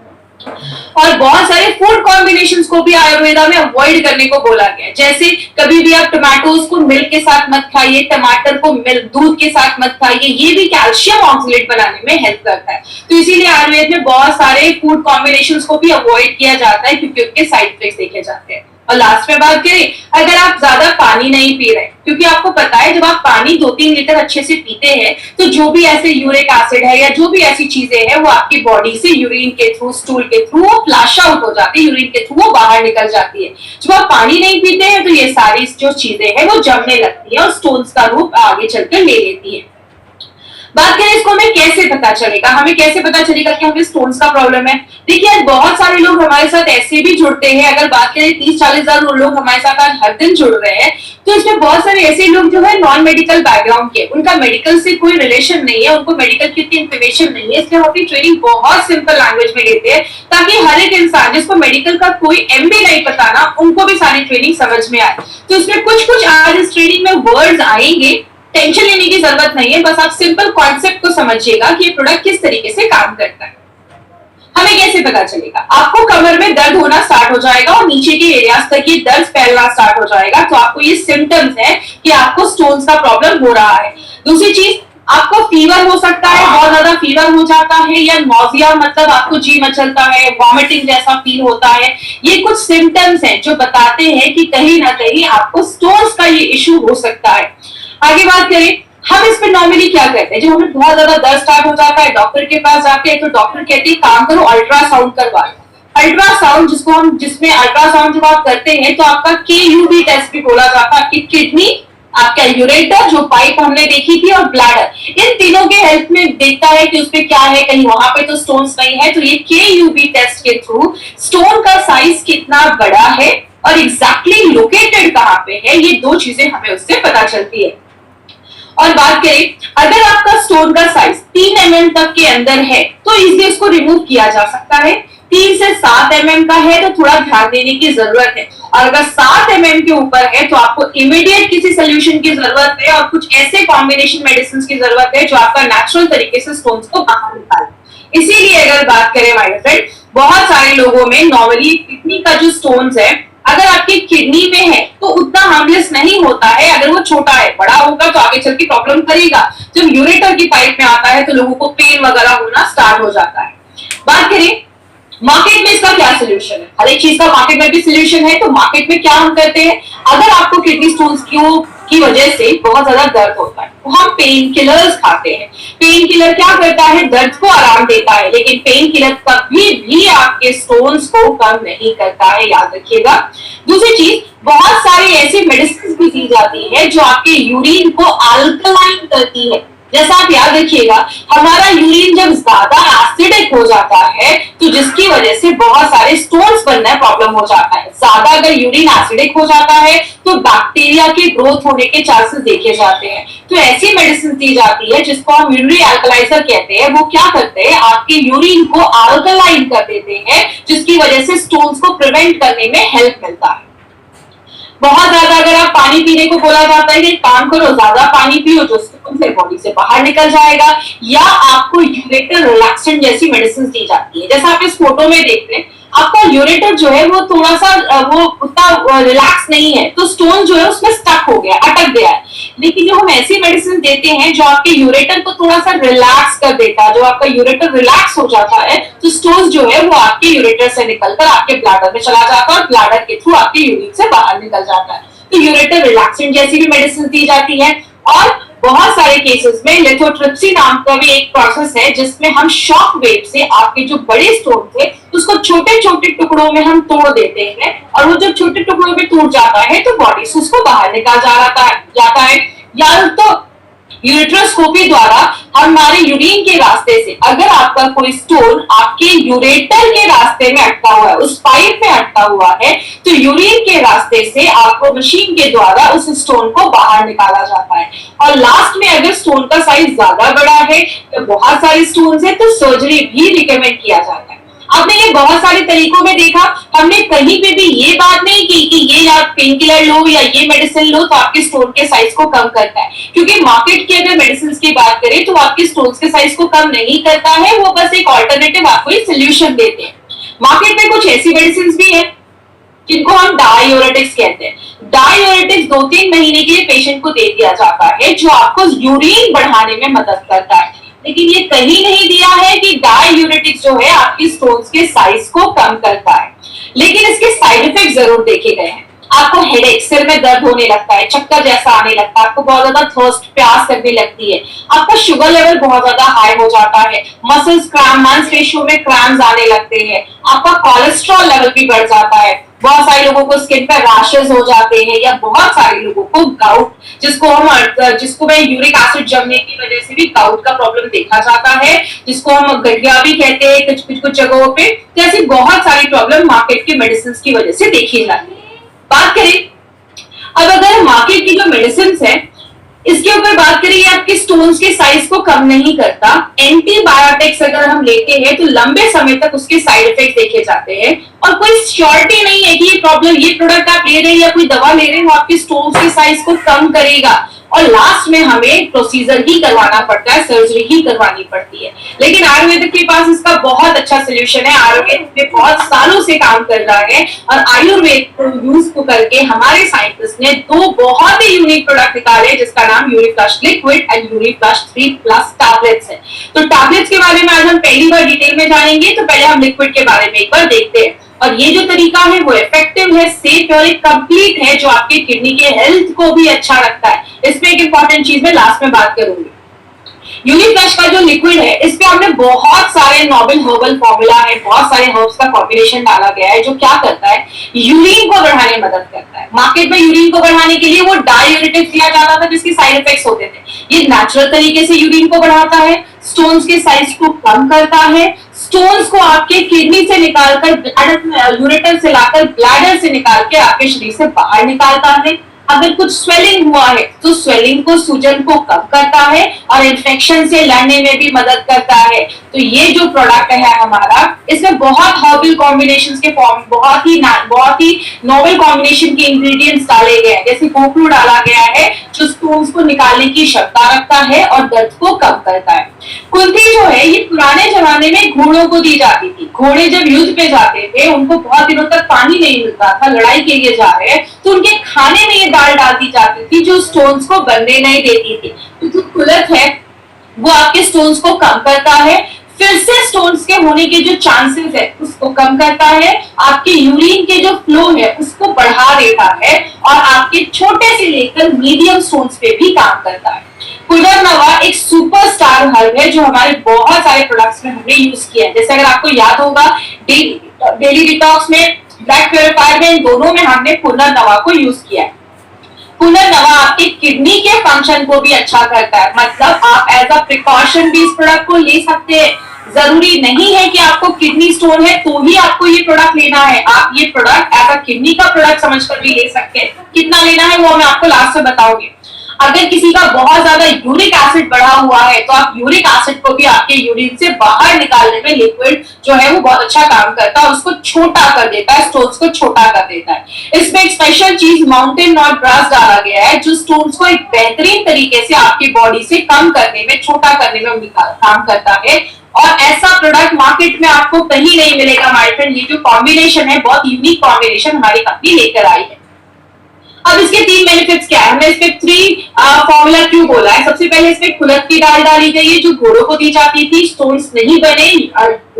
और बहुत सारे फूड कॉम्बिनेशंस को भी आयुर्वेदा में अवॉइड करने को बोला गया है। जैसे कभी भी आप टमाटोज को मिल्क के साथ मत खाइए, टमाटर को मिल्क दूध के साथ मत खाइए, ये भी कैल्शियम ऑक्सलेट बनाने में हेल्प करता है। तो इसीलिए आयुर्वेद में बहुत सारे फूड कॉम्बिनेशंस को भी अवॉइड किया जाता है, क्योंकि उनके साइड इफेक्ट्स देखे जाते हैं। और लास्ट में बात करें, अगर आप ज्यादा पानी नहीं पी रहे, क्योंकि आपको पता है जब आप पानी 2-3 लीटर अच्छे से पीते हैं, तो जो भी ऐसे यूरिक एसिड है या जो भी ऐसी चीजें हैं, वो आपकी बॉडी से यूरिन के थ्रू, स्टूल के थ्रू वो फ्लैश आउट हो जाती है, यूरिन के थ्रू वो बाहर निकल जाती है। जब आप पानी नहीं पीते हैं, तो ये सारी जो चीजें हैं वो जमने लगती है और स्टोन्स का रूप आगे चलकर ले लेती है। बात करें इसको हमें कैसे पता चलेगा, हमें कैसे पता चलेगा कि हमें स्टोन्स का प्रॉब्लम है। देखिए, आज बहुत सारे लोग हमारे साथ ऐसे भी जुड़ते हैं, अगर बात करें 30-40 हजार लोग हमारे साथ आज हर दिन जुड़ रहे हैं, तो इसमें बहुत सारे ऐसे लोग जो है नॉन मेडिकल बैकग्राउंड के, उनका मेडिकल से कोई रिलेशन नहीं है, उनको मेडिकल की इतनी इन्फॉर्मेशन नहीं है, इसलिए हम अपनी ट्रेनिंग बहुत सिंपल लैंग्वेज में लेते हैं, ताकि हर एक इंसान जिसको मेडिकल का कोई एमबी नहीं पता ना, उनको भी सारी ट्रेनिंग समझ में आए। तो इसमें कुछ आज इस ट्रेनिंग में वर्ड्स आएंगे, टेंशन लेने की जरूरत नहीं है, बस आप सिंपल कॉन्सेप्ट को समझिएगा कि ये प्रोडक्ट किस तरीके से काम करता है। हमें कैसे पता चलेगा, आपको कमर में दर्द होना स्टार्ट हो जाएगा और नीचे के एरियाज तक ये दर्द फैलना स्टार्ट हो जाएगा, तो आपको ये सिम्टम्स है कि आपको स्टोन्स का प्रॉब्लम हो रहा है। दूसरी चीज, आपको फीवर हो सकता है, बहुत ज्यादा फीवर हो जाता है, या नोजिया मतलब आपको जी मचलता है, वॉमिटिंग जैसा फील होता है, ये कुछ सिम्टम्स हैं जो बताते हैं कि कहीं ना कहीं आपको स्टोन्स का ये इश्यू हो सकता है। आगे बात करें, हम इस पे नॉर्मली क्या करते हैं, जब हमें बहुत ज्यादा दर्द स्टार्ट हो जाता है, डॉक्टर के पास जाते हैं, तो डॉक्टर कहते हैं काम करो, अल्ट्रासाउंड करवा लो। अल्ट्रासाउंड जिसमें अल्ट्रासाउंड जब आप करते हैं, तो आपका KUB टेस्ट भी बोला जाता है, आपकी किडनी, आपका यूरेटर जो पाइप हमने देखी थी, और ब्लैडर, इन तीनों के हेल्प में देखता है कि उसपे क्या है, कहीं वहां पे तो स्टोन्स नहीं है। तो ये KUB टेस्ट के थ्रू स्टोन का साइज कितना बड़ा है और एग्जैक्टली लोकेटेड कहाँ पे है, ये दो चीजें हमें उससे पता चलती है। और बात करें, अगर आपका स्टोन का साइज 3 mm तक के अंदर है, तो इजीली उसको रिमूव किया जा सकता है। 3 से 7 mm का है तो थोड़ा ध्यान देने की जरूरत है, और अगर 7 mm के ऊपर है तो आपको इमीडिएट किसी सोल्यूशन की जरूरत है, और कुछ ऐसे कॉम्बिनेशन मेडिसिन की जरूरत है जो आपका नेचुरल तरीके से स्टोन्स को बाहर निकाले। इसीलिए अगर बात करें माय फ्रेंड, बहुत सारे लोगों में नॉर्मली किडनी का जो स्टोन्स है, अगर आपकी किडनी में है तो उतना हार्मलेस नहीं होता है, अगर वो छोटा है, बड़ा होगा तो आगे चल के प्रॉब्लम करेगा। जब यूरेटर की पाइप में आता है तो लोगों को पेन वगैरह होना स्टार्ट हो जाता है। बात करें मार्केट में इसका क्या सोल्यूशन है, हर एक चीज का मार्केट में भी सोल्यूशन है। तो मार्केट में क्या हम करते हैं, अगर आपको किडनी स्टोन्स की वजह से बहुत ज्यादा दर्द होता है, तो हम पेन किलर्स खाते हैं। पेन किलर क्या करता है, दर्द को आराम देता है, लेकिन पेन किलर कभी भी आपके स्टोन्स को कम नहीं करता है, याद रखिएगा। दूसरी चीज, बहुत सारी ऐसी मेडिसिन भी दी जाती है जो आपके यूरिन को अल्कलाइन करती है। जैसा आप याद रखिएगा, हमारा यूरिन जब ज्यादा एसिडिक हो जाता है, तो जिसकी वजह से बहुत सारे स्टोन्स बनना प्रॉब्लम हो जाता है। ज्यादा अगर यूरिन एसिडिक हो जाता है तो बैक्टीरिया के ग्रोथ होने के चांसेस देखे जाते हैं। तो ऐसी मेडिसिन दी जाती है जिसको हम यूरिनरी अल्कलाइजर कहते हैं। वो क्या करते हैं, आपके यूरिन को अल्कलाइन कर देते हैं, जिसकी वजह से स्टोन्स को प्रिवेंट करने में हेल्प मिलता है। बहुत ज्यादा अगर आप पानी पीने को बोला जाता है कि काम करो, ज्यादा पानी पियो, जो स्टोन से बॉडी से बाहर निकल जाएगा, या आपको यूरेटर रिलैक्सेंट जैसी मेडिसिन दी जाती है। जैसा आप इस फोटो में देखते हैं, आपका यूरेटर जो है वो थोड़ा सा वो उतना रिलैक्स नहीं है, तो स्टोन जो है उसमें स्टक हो गया, अटक गया है। लेकिन जो हम ऐसी मेडिसिन देते हैं जो आपके यूरेटर को थोड़ा सा रिलैक्स कर देता है, जो आपका यूरेटर रिलैक्स हो जाता है, तो स्टोन जो है वो आपके यूरेटर से निकलकर आपके ब्लैडर में चला जाता है और ब्लैडर के थ्रू आपके यूरिन से बाहर निकल जाता है। तो यूरेटर रिलैक्सेंट जैसी भी मेडिसिन दी जाती है। और बहुत सारे केसेस में लिथोट्रिप्सी नाम का भी एक प्रोसेस है जिसमें हम शॉक वेव से आपके जो बड़े स्टोन थे उसको छोटे छोटे टुकड़ों में हम तोड़ देते हैं, और वो जब छोटे टुकड़ों में टूट जाता है तो बॉडी से उसको बाहर निकाल जाता है। या तो यूरेट्रोस्कोपी द्वारा हमारे यूरिन के रास्ते से अगर आपका कोई स्टोन आपके यूरेटर के रास्ते में अटका हुआ है, उस पाइप में अटका हुआ है, तो यूरिन के रास्ते से आपको मशीन के द्वारा उस स्टोन को बाहर निकाला जाता है। और लास्ट में अगर स्टोन का साइज ज्यादा बड़ा है, तो बहुत सारे स्टोन है, तो सर्जरी भी रिकमेंड किया जाता है। आपने ये बहुत सारे तरीकों में देखा, हमने कहीं पे भी ये बात नहीं की कि ये आप पेन किलर लो या ये मेडिसिन लो तो आपके स्टोन के साइज को कम करता है, क्योंकि मार्केट की अगर मेडिसिन की बात करें तो आपके स्टोन के साइज को कम नहीं करता है, वो बस एक ऑल्टरनेटिव आपको एक सोल्यूशन देते हैं। मार्केट में कुछ ऐसी मेडिसिन भी है जिनको हम डायूरेटिक्स कहते हैं। डायूरेटिक्स 2-3 महीने के लिए पेशेंट को दे दिया जाता है, जो आपको यूरिन बढ़ाने में मदद करता है। लेकिन ये कहीं नहीं दिया है कि डायूरेटिक्स जो है आपकी स्टोन्स के साइज को कम करता है, लेकिन इसके साइड इफेक्ट जरूर देखे गए हैं। आपको हेडेक, सिर में दर्द होने लगता है, चक्कर जैसा आने लगता है, आपको बहुत ज्यादा थर्स्ट, प्यास लगने लगती है, आपका शुगर लेवल बहुत ज्यादा हाई हो जाता है, मसल्स क्रैम्प, मांसपेशियों में क्रैम्प्स आने लगते हैं, आपका कोलेस्ट्रॉल लेवल भी बढ़ जाता है, बहुत सारे लोगों को स्किन पर रैशेस हो जाते हैं, या बहुत सारे लोगों को गाउट, जिसको मैं यूरिक एसिड जमने की वजह से भी गाउट का प्रॉब्लम देखा जाता है, जिसको हम गठिया भी कहते हैं कुछ जगहों पे। तो ऐसी बहुत सारी प्रॉब्लम मार्केट की मेडिसिन की वजह से देखी जाती है। बात करें अब अगर मार्केट की जो मेडिसिन है इसके ऊपर बात करें, आपके स्टोन्स के साइज को कम नहीं करता। एंटीबायोटिक्स अगर हम लेते हैं तो लंबे समय तक उसके साइड इफेक्ट देखे जाते हैं, और कोई श्योरिटी नहीं है कि ये प्रॉब्लम, ये प्रोडक्ट आप ले रहे हैं या कोई दवा ले रहे हैं वो आपके स्टोन्स के साइज को कम करेगा, और लास्ट में हमें प्रोसीजर ही करवाना पड़ता है, सर्जरी ही करवानी पड़ती है। लेकिन आयुर्वेद के पास इसका बहुत अच्छा सोल्यूशन है। आयुर्वेद में बहुत सालों से काम कर रहा है, और आयुर्वेद को यूज को करके हमारे साइंटिस्ट ने 2 बहुत ही यूनिक प्रोडक्ट निकाले, जिसका नाम यूरिफ्लश लिक्विड एंड यूरिफ्लश 3+ टैबलेट्स है। तो टैबलेट्स के बारे में आज हम पहली बार डिटेल में जानेंगे, तो पहले हम लिक्विड के बारे में एक बार देखते हैं। और ये जो तरीका है वो इफेक्टिव है, सेफ और कंप्लीट है, जो आपके किडनी के हेल्थ को भी अच्छा रखता है। इसमें एक इंपॉर्टेंट चीज मैं लास्ट में बात करूंगी। यूनिफ्लश का जो लिक्विड है इस पे हमने बहुत सारे नोबल हर्बल फॉर्मूला है, बहुत सारे हर्ब्स का कॉम्बिनेशन डाला गया है, जो क्या करता है, यूरिन को बढ़ाने में मदद करता है। मार्केट में यूरिन को बढ़ाने के लिए वो डायूरेटिक्स दिया जाता था जिसके साइड इफेक्ट्स होते थे। ये नेचुरल तरीके से यूरिन को बढ़ाता है, स्टोन्स के साइज को कम करता है, स्टोन्स को आपके किडनी से निकालकर यूरेटर से लाकर ब्लैडर से निकाल के आपके शरीर से बाहर निकालता है। अगर कुछ स्वेलिंग हुआ है तो स्वेलिंग को, सूजन को कम करता है, और इन्फेक्शन से लड़ने में भी मदद करता है। तो ये जो प्रोडक्ट है हमारा, इसमें बहुत हर्बल कॉम्बिनेशंस के फॉर्म, बहुत ही नोवेल कॉम्बिनेशन के इंग्रेडिएंट्स डाले गए हैं। जैसे कोकरू डाला गया है जो स्टोन्स को निकालने की क्षमता रखता है और दर्द को कम करता है। कुल्थी जो है ये पुराने जमाने में घोड़ों को दी जाती थी। घोड़े जब युद्ध पे जाते थे, उनको बहुत दिनों तक पानी नहीं मिलता था, लड़ाई के लिए जा रहे हैं, तो उनके खाने में ये दाल डाल दी जाती थी जो स्टोन्स को बनने नहीं देती थी। तो जो कुलथ है वो आपके स्टोन्स को कम करता है, फिर से स्टोन्स के होने के जो चांसेस है उसको कम करता है, आपके यूरिन के जो फ्लो है उसको बढ़ा देता है, और आपके छोटे से लेकर मीडियम स्टोन्स पे भी काम करता है। पुनर्नवा एक सुपरस्टार हर्ब है जो हमारे बहुत सारे प्रोडक्ट्स में हमने यूज किया है। जैसे अगर आपको याद होगा डेली डिटॉक्स में, ब्लड प्योरीफायर में, इन दोनों में हमने पुनर्नवा को यूज किया है। पुनर्नवा आपके किडनी के फंक्शन को भी अच्छा करता है, मतलब आप एज अ प्रिकॉशन भी इस प्रोडक्ट को ले सकते हैं। जरूरी नहीं है कि आपको किडनी स्टोन है तो ही आपको ये प्रोडक्ट लेना है, आप ये प्रोडक्ट एज अ किडनी का प्रोडक्ट समझकर भी ले सकते हैं। कितना लेना है वो मैं आपको लास्ट में बताऊंगी। अगर किसी का बहुत ज्यादा यूरिक एसिड बढ़ा हुआ है तो आप यूरिक एसिड को भी आपके यूरिन से बाहर निकालने में लिक्विड जो है वो बहुत अच्छा काम करता है, उसको छोटा कर देता है, स्टोन्स को छोटा कर देता है। इसमें एक स्पेशल चीज माउंटेन नॉट ग्रास डाला गया है जो स्टोन्स को एक बेहतरीन तरीके से आपकी बॉडी से कम करने में, छोटा करने में काम करता है। और ऐसा प्रोडक्ट मार्केट में आपको कहीं नहीं मिलेगा माय फ्रेंड। ये जो कॉम्बिनेशन है बहुत यूनिक कॉम्बिनेशन हमारी कंपनी लेकर आई है। अब इसके 3 बेनिफिट्स क्या है, हमने इसमें 3 फॉर्मूला क्यों बोला है। सबसे पहले इसमें कुल्थ की दाल डाली गई है जो घोड़ों को दी जाती थी, स्टोन्स नहीं बने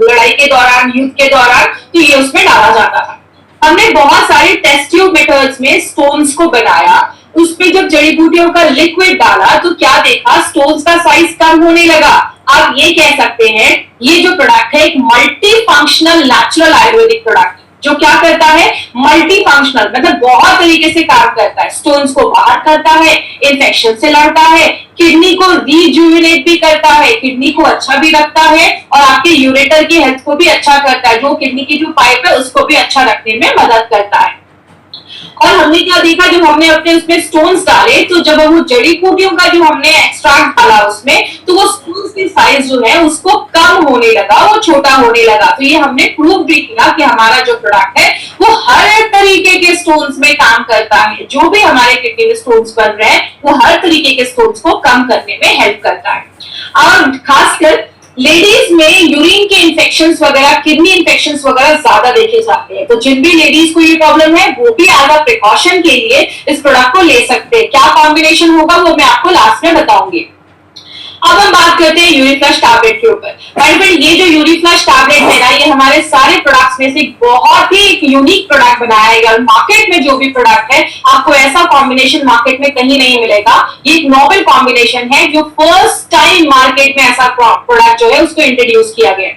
लड़ाई के दौरान, युद्ध के दौरान, तो ये उसमें डाला जाता था। हमने बहुत सारे टेस्ट ट्यूब मेथड्स में स्टोन्स को बनाया, उसमें जब जड़ी बूटियों का लिक्विड डाला तो क्या देखा, स्टोन्स का साइज कम होने लगा। आप ये कह सकते हैं ये जो प्रोडक्ट है एक multi functional natural Ayurvedic product जो क्या करता है, मल्टी फंक्शनल मतलब बहुत तरीके से काम करता है। स्टोन्स को बाहर करता है, इन्फेक्शन से लड़ता है, किडनी को रिजुविनेट भी करता है, किडनी को अच्छा भी रखता है और आपके यूरेटर की हेल्थ को भी अच्छा करता है, जो किडनी की जो पाइप है उसको भी अच्छा रखने में मदद करता है। और हमने क्या देखा, जब हमने अपने उसमें स्टोन्स डाले तो जब वो जड़ी बूटियों का जो हमने एक्सट्रैक्ट डाला उसमें, तो वो स्टोन्स की साइज जो है उसको कम होने लगा, वो छोटा होने लगा। तो ये हमने प्रूव भी किया कि हमारा जो प्रोडक्ट है वो हर तरीके के स्टोन्स में काम करता है। जो भी हमारे किडनी में स्टोन्स बन रहे हैं वो हर तरीके के स्टोन्स को कम करने में हेल्प करता है। और खासकर लेडीज में यूरिन के इन्फेक्शंस वगैरह, किडनी इन्फेक्शंस वगैरह ज्यादा देखे जाते हैं। तो जिन भी लेडीज को ये प्रॉब्लम है वो भी एज अ प्रिकॉशन के लिए इस प्रोडक्ट को ले सकते हैं। क्या कॉम्बिनेशन होगा वो मैं आपको लास्ट में बताऊंगी। अब हम बात करते हैं यूरिफ्लश टैबलेट के ऊपर। फ्रेंड ये जो यूरिफ्लश टैबलेट है ना, ये हमारे सारे प्रोडक्ट्स में से बहुत ही एक यूनिक प्रोडक्ट बनाया गया। मार्केट में जो भी प्रोडक्ट है आपको ऐसा कॉम्बिनेशन मार्केट में कहीं नहीं मिलेगा। ये एक नोवेल कॉम्बिनेशन है जो फर्स्ट टाइम मार्केट में ऐसा प्रोडक्ट जो है उसको इंट्रोड्यूस किया गया।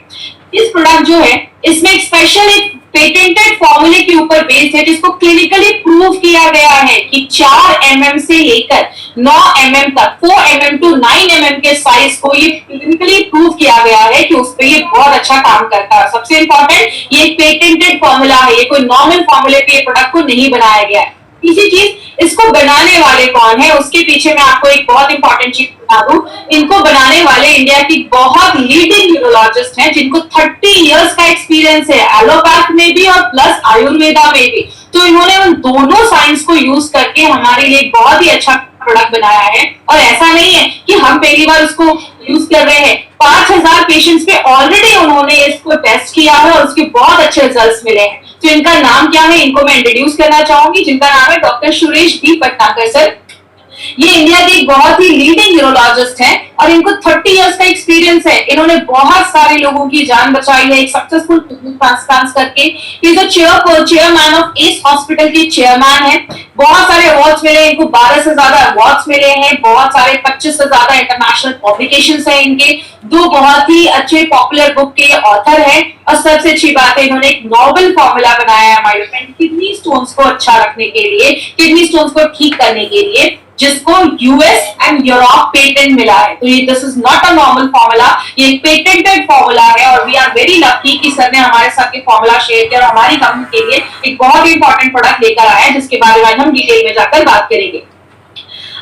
इस प्रोडक्ट जो है इसमें एक स्पेशल एक पेटेंटेड फॉर्मूले के ऊपर बेस्ड है जिसको क्लिनिकली प्रूव किया गया है कि 4 mm से लेकर 9 mm तक, 4 mm to 9 mm के साइज को ये क्लिनिकली प्रूव किया गया है कि उस पे ये बहुत अच्छा काम करता है। सबसे इंपॉर्टेंट ये एक पेटेंटेड फॉर्मूला है, ये कोई नॉर्मल फॉर्मूले पे ये प्रोडक्ट को नहीं बनाया गया है। तीसरी चीज, इसको बनाने वाले कौन है उसके पीछे मैं आपको एक बहुत इंपॉर्टेंट चीज बता दूं। इनको बनाने वाले इंडिया की बहुत लीडिंग न्यूरोलॉजिस्ट हैं जिनको 30 इयर्स का एक्सपीरियंस है एलोपैथ में भी और प्लस आयुर्वेदा में भी। तो इन्होंने उन दोनों साइंस को यूज करके हमारे लिए बहुत ही अच्छा प्रोडक्ट बनाया है। और ऐसा नहीं है कि हम पहली बार उसको यूज कर रहे हैं, 5000 पेशेंट्स पे ऑलरेडी उन्होंने इसको टेस्ट किया है और उसके बहुत अच्छे रिजल्ट्स मिले हैं। तो इनका नाम क्या है, इनको मैं इंट्रोड्यूस करना चाहूंगी, जिनका नाम है डॉक्टर सुरेश बी पटनाकर सर। ये इंडिया के एक बहुत ही लीडिंग न्यूरोलॉजिस्ट हैं और इनको 30 इयर्स का एक्सपीरियंस है। इन्होंने बहुत सारे लोगों की जान बचाई है एक सक्सेसफुल किडनी ट्रांसप्लांट करके। ये जो चेयरमैन ऑफ एस हॉस्पिटल के चेयरमैन है। बहुत सारे अवार्ड्स मिले इनको, 12 से ज्यादा अवार्ड्स मिले हैं, बहुत सारे 25 से ज्यादा इंटरनेशनल पब्लिकेशंस हैं इनके, 2 बहुत ही अच्छे पॉपुलर बुक के ऑथर हैं और सबसे अच्छी बात है इन्होंने एक नोबेल फॉर्मूला बनाया है हमारे किडनी स्टोन्स को अच्छा रखने के लिए, किडनी स्टोन्स को ठीक करने के लिए, जिसको यूएस एंड यूरोप पेटेंट मिला है। तो ये this is not a normal formula, ये एक पेटेंटेड फॉर्मूला है और वी आर वेरी लकी कि सर ने हमारे साथ ये फॉर्मूला शेयर किया और हमारी कंपनी के लिए एक बहुत ही इंपॉर्टेंट प्रोडक्ट लेकर आया है जिसके बारे में हम डिटेल में जाकर बात करेंगे।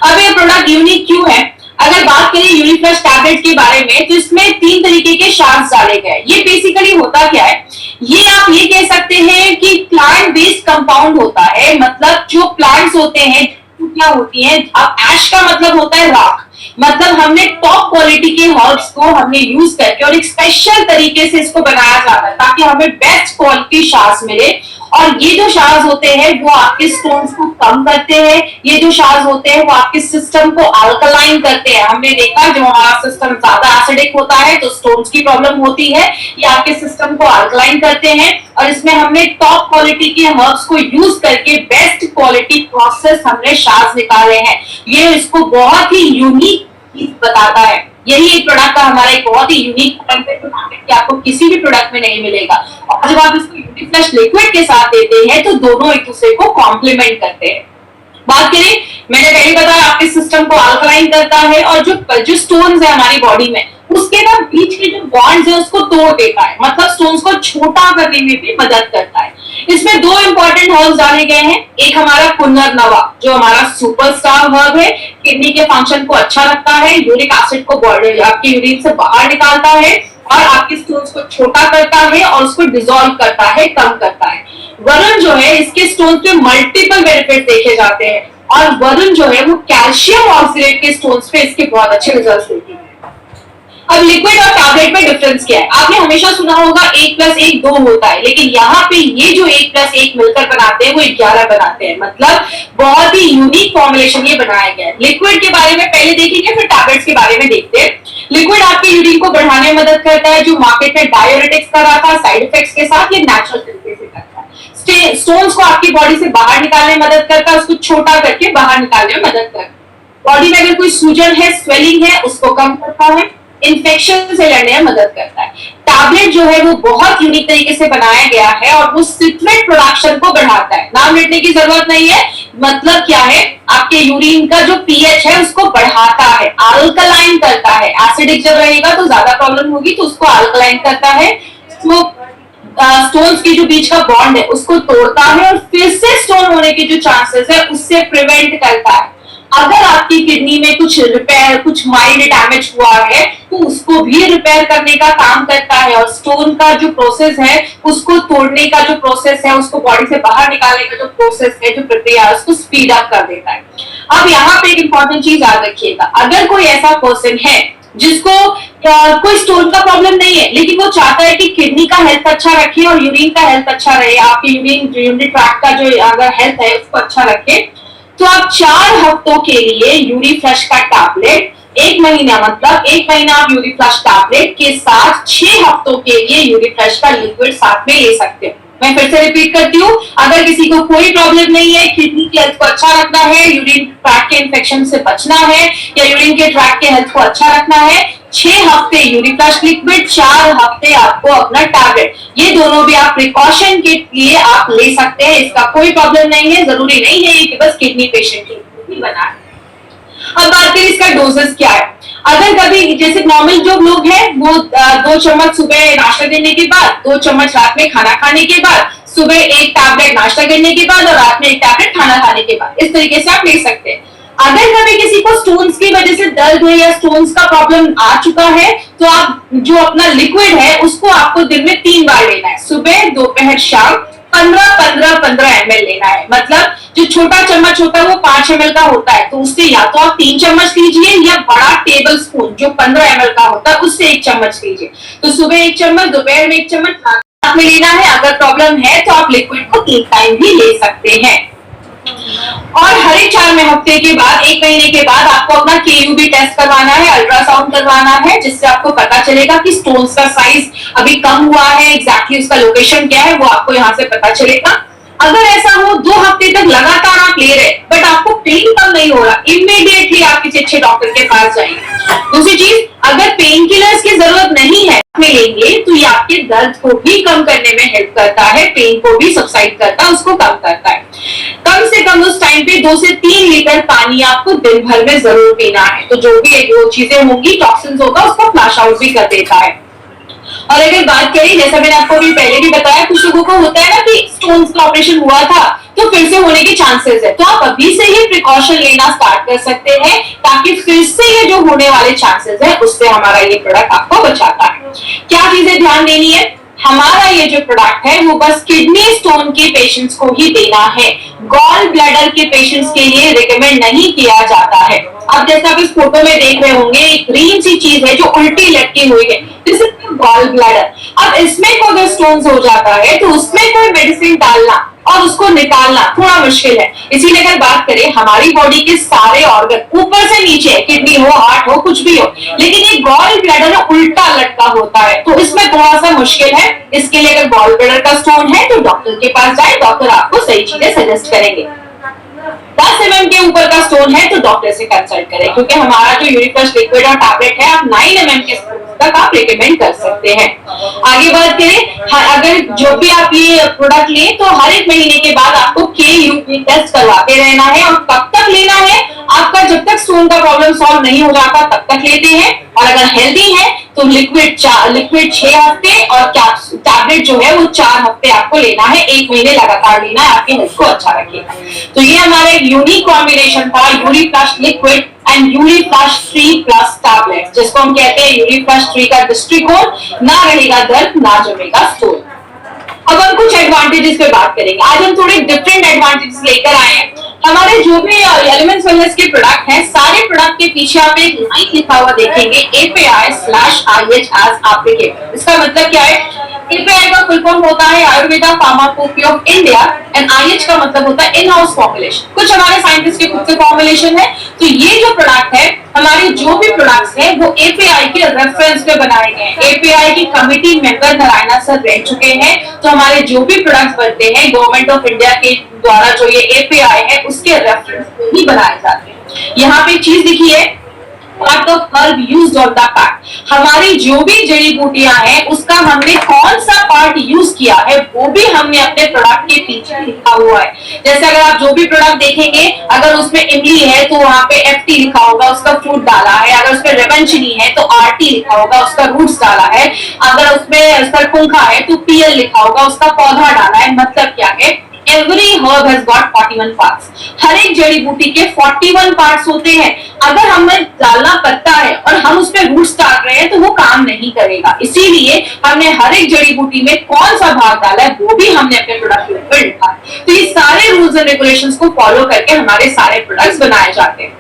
अब ये प्रोडक्ट यूनिक क्यों है? अगर बात करें यूनिफ्लश टैबलेट के बारे में तो इसमें 3 तरीके के शार्ट्स डाले गए। ये बेसिकली होता क्या है, ये आप ये कह सकते हैं कि प्लांट बेस्ड कंपाउंड होता है। मतलब जो प्लांट्स होते हैं क्या होती है, अब ऐश का मतलब होता है राख, मतलब हमने टॉप क्वालिटी के हर्ब्स को हमने यूज करके और एक स्पेशल तरीके से इसको बनाया जाता है ताकि हमें बेस्ट क्वालिटी शार्स मिले। और ये जो शार्स होते हैं वो आपके स्टोन्स को कम करते हैं, ये जो शार्स होते हैं वो आपके सिस्टम को अल्कलाइन करते हैं। हमने देखा जब हमारा सिस्टम ज्यादा एसिडिक होता है तो स्टोन्स की प्रॉब्लम होती है, ये आपके सिस्टम को अल्कलाइन करते हैं। और इसमें हमने टॉप क्वालिटी के हर्ब्स को यूज करके बेस्ट क्वालिटी प्रोसेस हमने शार्स निकाले हैं। ये इसको बहुत ही यूनिक बताता है। यही एक प्रोडक्ट का हमारा एक बहुत ही यूनिक पॉइंट है, आपको किसी भी प्रोडक्ट में नहीं मिलेगा। और जब आप इसको यूनिफ्लश लिक्विड के साथ देते हैं तो दोनों एक दूसरे को कॉम्प्लीमेंट करते हैं। बात करें, मैंने पहले बताया आपके सिस्टम को अल्कलाइन करता है और जो स्टोन्स है हमारी बॉडी में उसके ना बीच के जो बॉन्ड्स है उसको तोड़ देता है, मतलब स्टोन्स को छोटा करने में भी मदद करता है। इसमें 2 इंपॉर्टेंट हर्ब्स डाले गए हैं, एक हमारा पुनर्नवा जो हमारा सुपरस्टार हर्ब है, किडनी के फंक्शन को अच्छा रखता है, यूरिक एसिड को आपके यूरिन से बाहर निकालता है और आपके स्टोन्स को छोटा करता है और उसको डिसॉल्व करता है, कम करता है। वरुण जो है इसके स्टोन पे मल्टीपल बेनिफिट देखे जाते हैं और वरुण जो है वो कैल्शियम ऑक्सीडेट के स्टोन्स पे इसके बहुत अच्छे रिजल्ट्स देते हैं। अब लिक्विड और टैबलेट में डिफरेंस क्या है? आपने हमेशा सुना होगा 1+1 2 होता है, लेकिन यहाँ पे ये जो 1+1 मिलकर बनाते हैं वो 11 बनाते हैं। मतलब बहुत ही यूनिक फॉर्मुलेशन ये बनाया गया है। लिक्विड के बारे में पहले देखेंगे, फिर टैबलेट्स के बारे में देखते हैं। लिक्विड आपके यूरिन को बढ़ाने में मदद करता है, जो मार्केट में डाययूरेटिक्स कर रहा था साइड इफेक्ट्स के साथ, ये नेचुरल तरीके से करता है। स्टोन्स को आपकी बॉडी से बाहर निकालने में मदद करता है, उसको छोटा करके बाहर निकालने में मदद करता है। बॉडी में अगर कोई सूजन है, स्वेलिंग है, उसको कम करता है, इन्फेक्शन से लड़ने में मदद करता है। टैबलेट जो है वो बहुत यूनिक तरीके से बनाया गया है और वो सिट्रेट प्रोडक्शन को बढ़ाता है। नाम लेने की जरूरत नहीं है, मतलब क्या है, आपके यूरिन का जो पीएच है उसको बढ़ाता है, अल्कलाइन करता है। एसिडिक जब रहेगा तो ज्यादा प्रॉब्लम होगी, तो उसको अल्कलाइन करता है। वो स्टोन्स के जो बीच का बॉन्ड है उसको तोड़ता है और फिर से स्टोन होने के जो चांसेस है उससे प्रिवेंट करता है। अगर आपकी किडनी में कुछ माइल्ड डैमेज हुआ है तो उसको भी रिपेयर करने का काम करता है और स्टोन का जो प्रोसेस है उसको तोड़ने का जो प्रोसेस है, उसको बॉडी से बाहर निकालने का जो प्रोसेस है, जो प्रक्रिया है, उसको स्पीड अप कर देता है। अब यहाँ पे एक इंपॉर्टेंट चीज याद रखिएगा, अगर कोई ऐसा पर्सन है जिसको कोई स्टोन का प्रॉब्लम नहीं है, लेकिन वो चाहता है कि किडनी का हेल्थ अच्छा रखे और यूरिन का हेल्थ अच्छा रहे, आपके यूरिनरी ट्रैक्ट का जो अगर हेल्थ है उसको अच्छा रखे, तो आप 4 हफ्तों के लिए यूरी फ्लश का टैबलेट, 1 महीना मतलब 1 महीना आप यूरी फ्लश टैबलेट के साथ 6 हफ्तों के लिए यूरी फ्लश का लिक्विड साथ में ले सकते हो। मैं फिर से रिपीट करती हूँ, अगर किसी को कोई प्रॉब्लम नहीं है, किडनी की हेल्थ को अच्छा रखना है, यूरिन ट्रैक्ट के इन्फेक्शन से बचना है या यूरिन के ट्रैक्ट के हेल्थ को अच्छा रखना है, 6 हफ्ते यूरी फ्लश लिक्विड, 4 हफ्ते आपको अपना टैबलेट, ये दोनों भी आप प्रिकॉशन के लिए आप ले सकते हैं। इसका कोई प्रॉब्लम नहीं है, जरूरी नहीं है कि बस किडनी पेशेंट के लिए ही बना है। अब बात करें इसका डोजेस क्या है। अगर कभी जैसे नॉर्मल जो लोग हैं वो 2 चम्मच सुबह नाश्ता करने के बाद, 2 चम्मच रात में खाना खाने के बाद, सुबह 1 टैबलेट नाश्ता करने के बाद और रात में 1 टैबलेट खाना खाने के बाद, इस तरीके से आप ले सकते हैं। अगर कभी किसी को स्टोन्स की वजह से दर्द है या स्टोन्स का प्रॉब्लम आ चुका है तो आप जो अपना लिक्विड है उसको आपको दिन में 3 बार लेना है, सुबह, दोपहर, शाम, 15-15-15 ml लेना है। मतलब जो छोटा चम्मच होता है वो 5 ml का होता है, तो उससे या तो आप 3 चम्मच लीजिए या बड़ा टेबल स्पून जो 15 ml का होता है उससे 1 चम्मच लीजिए। तो सुबह 1 चम्मच, दोपहर में 1 चम्मच, रात में लेना है। अगर प्रॉब्लम है तो आप लिक्विड को 3 टाइम भी ले सकते हैं। और हर एक 4 हफ्ते के बाद, 1 महीने के बाद आपको अपना KUB टेस्ट करवाना है, अल्ट्रासाउंड करवाना है, जिससे आपको पता चलेगा कि स्टोन्स का साइज अभी कम हुआ है, एग्जैक्टली उसका लोकेशन क्या है वो आपको यहाँ से पता चलेगा। अगर ऐसा हो 2 हफ्ते तक लगातार आप ले रहे बट आपको पेन कम नहीं हो रहा, इमीडिएटली आप किसी अच्छे डॉक्टर के पास जाइए। दूसरी चीज, अगर पेन किलर्स की जरूरत नहीं है में लेंगे तो ये आपके दर्द को भी कम करने में हेल्प करता है, पेन को भी सबसाइड करता है, उसको कम करता है। कम से कम उस टाइम पे 2 से 3 लीटर पानी आपको दिन भर में जरूर पीना है। तो जो भी वो चीजें होंगी, टॉक्सिन्स होगा, उसको फ्लश आउट भी कर देता है। और अगर बात करें, जैसा मैंने आपको अभी पहले भी बताया, कुछ लोगों को होता है ना कि स्टोन्स का ऑपरेशन हुआ था तो फिर से होने के चांसेस है, तो आप अभी से ही प्रिकॉशन लेना स्टार्ट कर सकते हैं ताकि फिर से ये जो होने वाले चांसेस है उससे हमारा ये प्रोडक्ट आपको बचाता है। क्या चीजें ध्यान देनी है, हमारा ये जो प्रोडक्ट है वो बस किडनी स्टोन के पेशेंट्स को ही देना है, गॉल ब्लैडर के पेशेंट्स के लिए रिकमेंड नहीं किया जाता है। अब जैसा आप इस फोटो में देख रहे होंगे, एक ग्रीन सी चीज है जो उल्टी लटकी हुई है, दिस इज गॉल ब्लैडर। अब इसमें को अगर स्टोन्स हो जाता है तो उसमें कोई मेडिसिन डालना और उसको निकालना थोड़ा मुश्किल है। इसीलिए अगर बात करें, हमारी बॉडी के सारे ऑर्गन ऊपर से नीचे, किडनी हो, हार्ट हो, कुछ भी हो, लेकिन ये गॉल ब्लैडर उल्टा लटका होता है तो इसमें थोड़ा सा मुश्किल है। इसके लिए अगर गॉल ब्लैडर का स्टोन है तो डॉक्टर के पास जाए, डॉक्टर आपको सही चीजें सजेस्ट करेंगे। 10 mm के ऊपर का स्टोन है तो डॉक्टर से कंसल्ट करें, क्योंकि हमारा जो यूरिफ्लश लिक्विड और टैबलेट है आप 9 mm के तक आप रिकमेंड कर सकते हैं। आगे बात करें, अगर जो भी आप ये प्रोडक्ट लें तो हर एक महीने के बाद आपको KUB टेस्ट करवाते रहना है। और कब तक लेना है, आपका जब तक स्टोन का प्रॉब्लम सॉल्व नहीं हो जाता तब तक लेते हैं। और अगर हेल्दी है तो लिक्विड 6 हफ्ते और टैबलेट जो है वो 4 हफ्ते आपको लेना है, 1 महीने लगातार लेना है, आपकी हेल्थ को अच्छा रखेगा। तो ये हमारा एक यूनिक कॉम्बिनेशन था, यूरिफ्लश लिक्विड एंड यूरिफ्लश 3+ टैबलेट, जिसको हम कहते हैं यूरिफ्लश 3 का दृष्टिकोण, ना रहेगा दर्द, ना जमेगा स्टोन। अब हम कुछ एडवांटेजेस पे बात करेंगे। आज हम थोड़े डिफरेंट एडवांटेजेस लेकर आए हैं। हमारे जो भी एलिमेंट्स वेलनेस के प्रोडक्ट हैं, सारे प्रोडक्ट के पीछे आप एक लाइन लिखा हुआ देखेंगे, API/IH एज एप्लीकेबल। इसका मतलब क्या है? API का फुल फॉर्म होता है Ayurveda pharmacopoeia of India and IH का मतलब होता है इन हाउस फॉर्मुलेशन। कुछ हमारे साइंटिस्ट के खुद से फॉर्मुलेशन है। तो ये जो प्रोडक्ट है, हमारे जो भी प्रोडक्ट्स हैं वो API के रेफरेंस पे बनाए गए हैं। API की कमिटी मेंबर नारायणा सर रह चुके हैं। तो हमारे जो भी प्रोडक्ट्स बनते हैं गवर्नमेंट ऑफ इंडिया के द्वारा जो ये API है उसके रेफरेंस पे ही बनाए जाते हैं। यहाँ पे एक चीज लिखी है, part of herb used on the pack. हमारी जो भी जड़ी बूटियां हैं उसका हमने कौन सा पार्ट यूज किया है वो भी हमने अपने प्रोडक्ट के पीछे लिखा हुआ है। जैसे अगर आप जो भी प्रोडक्ट देखेंगे, अगर उसमें इमली है तो वहां पे FT लिखा होगा, उसका फ्रूट डाला है। अगर उसमें रेवन चीनी है तो RT लिखा होगा, उसका रूट्स डाला है। अगर उसमें सरपुंखा है तो PL लिखा होगा, उसका पौधा डाला है। मतलब क्या है? Every herb has got 41 parts. हर एक जड़ी बूटी के 41 पार्ट्स होते हैं। अगर हमें डालना पत्ता है और हम उसमें रूट्स डाल रहे हैं तो वो काम नहीं करेगा। इसीलिए हमने हर एक जड़ी बूटी में कौन सा भाग डाला है वो भी हमने अपने प्रोडक्ट के ऊपर लिखा है। तो ये सारे रूल्स एंड रेगुलेशंस को फॉलो करके हमारे सारे प्रोडक्ट्स बनाए जाते हैं।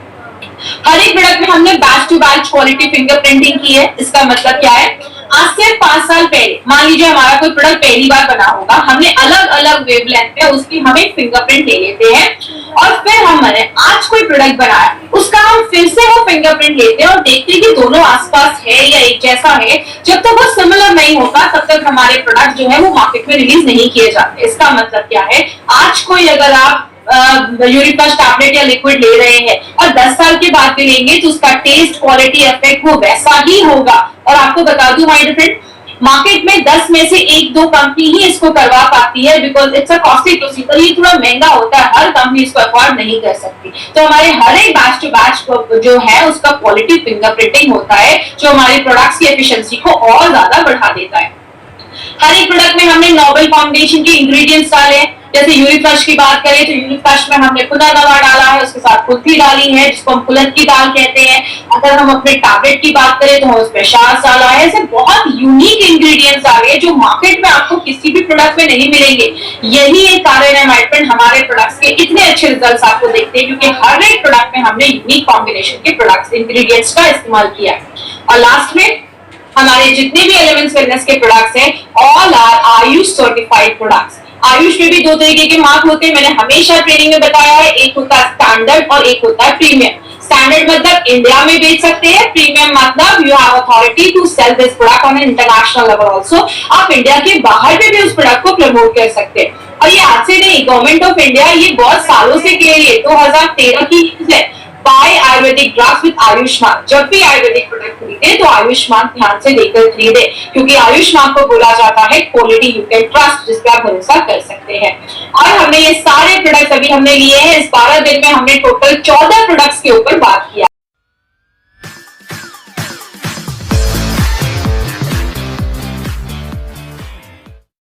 हर एक प्रोडक्ट में हमने batch to batch quality fingerprinting की है। इसका मतलब क्या है? आज से 5 साल पहले मान लीजिए हमारा कोई प्रोडक्ट पहली बार बना होगा, हमने अलग अलग वेवलेंथ पे उसकी हम एक फिंगरप्रिंट ले लेते हैं और फिर हमने आज कोई प्रोडक्ट बनाया उसका हम फिर से वो फिंगरप्रिंट लेते हैं और देखते हैं कि दोनों आसपास है या एक जैसा है। जब तक वो सिमिलर नहीं होता तब तक हमारे प्रोडक्ट जो है वो मार्केट में रिलीज नहीं किए जाते। इसका मतलब क्या है? आज कोई अगर आप यूरिक एसिड टैबलेट या लिक्विड ले रहे हैं और 10 साल के बाद भी लेंगे तो उसका टेस्ट, क्वालिटी, इफेक्ट वो वैसा ही होगा। और आपको बता दूं माय डियर, मार्केट में 10 में से 1-2 कंपनी ही इसको करवा पाती है, because it's a costly procedure. ये थोड़ा महंगा होता है, हर कंपनी इसको अफोर्ड नहीं कर सकती। तो हमारे हर एक बैच टू बैच जो है उसका क्वालिटी फिंगरप्रिंटिंग होता है, जो हमारे प्रोडक्ट्स की एफिशिएंसी को और ज्यादा बढ़ा देता है। हर एक प्रोडक्ट में हमने नोबल फाउंडेशन के इंग्रेडिएंट्स डाले हैं। जैसे यूरिक एसिड की बात करें तो यूरिक एसिड में हमने पुदीना दवा डाला है, उसके साथ कुल्थी डाली है जिसको हम कुलत की दाल कहते हैं। अगर हम अपने टैबलेट की बात करें तो हम उसमें शास डाला है। ऐसे बहुत यूनिक इंग्रेडिएंट्स डाले हैं जो मार्केट में आपको किसी भी प्रोडक्ट में नहीं मिलेंगे। यही एक कारण है माय फ्रेंड, हमारे प्रोडक्ट्स के इतने अच्छे रिजल्ट्स आपको देखते हैं, क्योंकि हर एक प्रोडक्ट में हमने यूनिक कॉम्बिनेशन के प्रोडक्ट्स इंग्रेडिएंट्स का इस्तेमाल किया है। और लास्ट में हमारे जितने भी एलिमेंट्स वेलनेस के प्रोडक्ट्स हैं all are AYUSH certified products. AYUSH में भी 2 तरीके के मार्क होते हैं, मैंने हमेशा ट्रेनिंग में बताया है। एक होता है स्टैंडर्ड और एक होता है प्रीमियम। स्टैंडर्ड मतलब इंडिया में बेच सकते हैं, प्रीमियम मतलब you have authority to sell this product on an international level also. आप इंडिया के बाहर भी उस प्रोडक्ट को प्रमोट कर सकते हैं। और ये आज से नहीं, गवर्नमेंट ऑफ इंडिया ये बहुत सालों से कह रही है, 2013 की न्यूज है। Buy Ayurvedic drugs with Ayushman. जब भी आयुर्वेदिक प्रोडक्ट खरीदे तो आयुष्मान ध्यान से लेकर खरीदे, क्योंकि आयुष्मान को बोला जाता है क्वालिटी यू कैन ट्रस्ट, जिस पे आप भरोसा कर सकते हैं। और हमने ये सारे प्रोडक्ट्स अभी हमने लिए हैं। इस 12 दिन में हमने टोटल 14 प्रोडक्ट्स के ऊपर बात किया।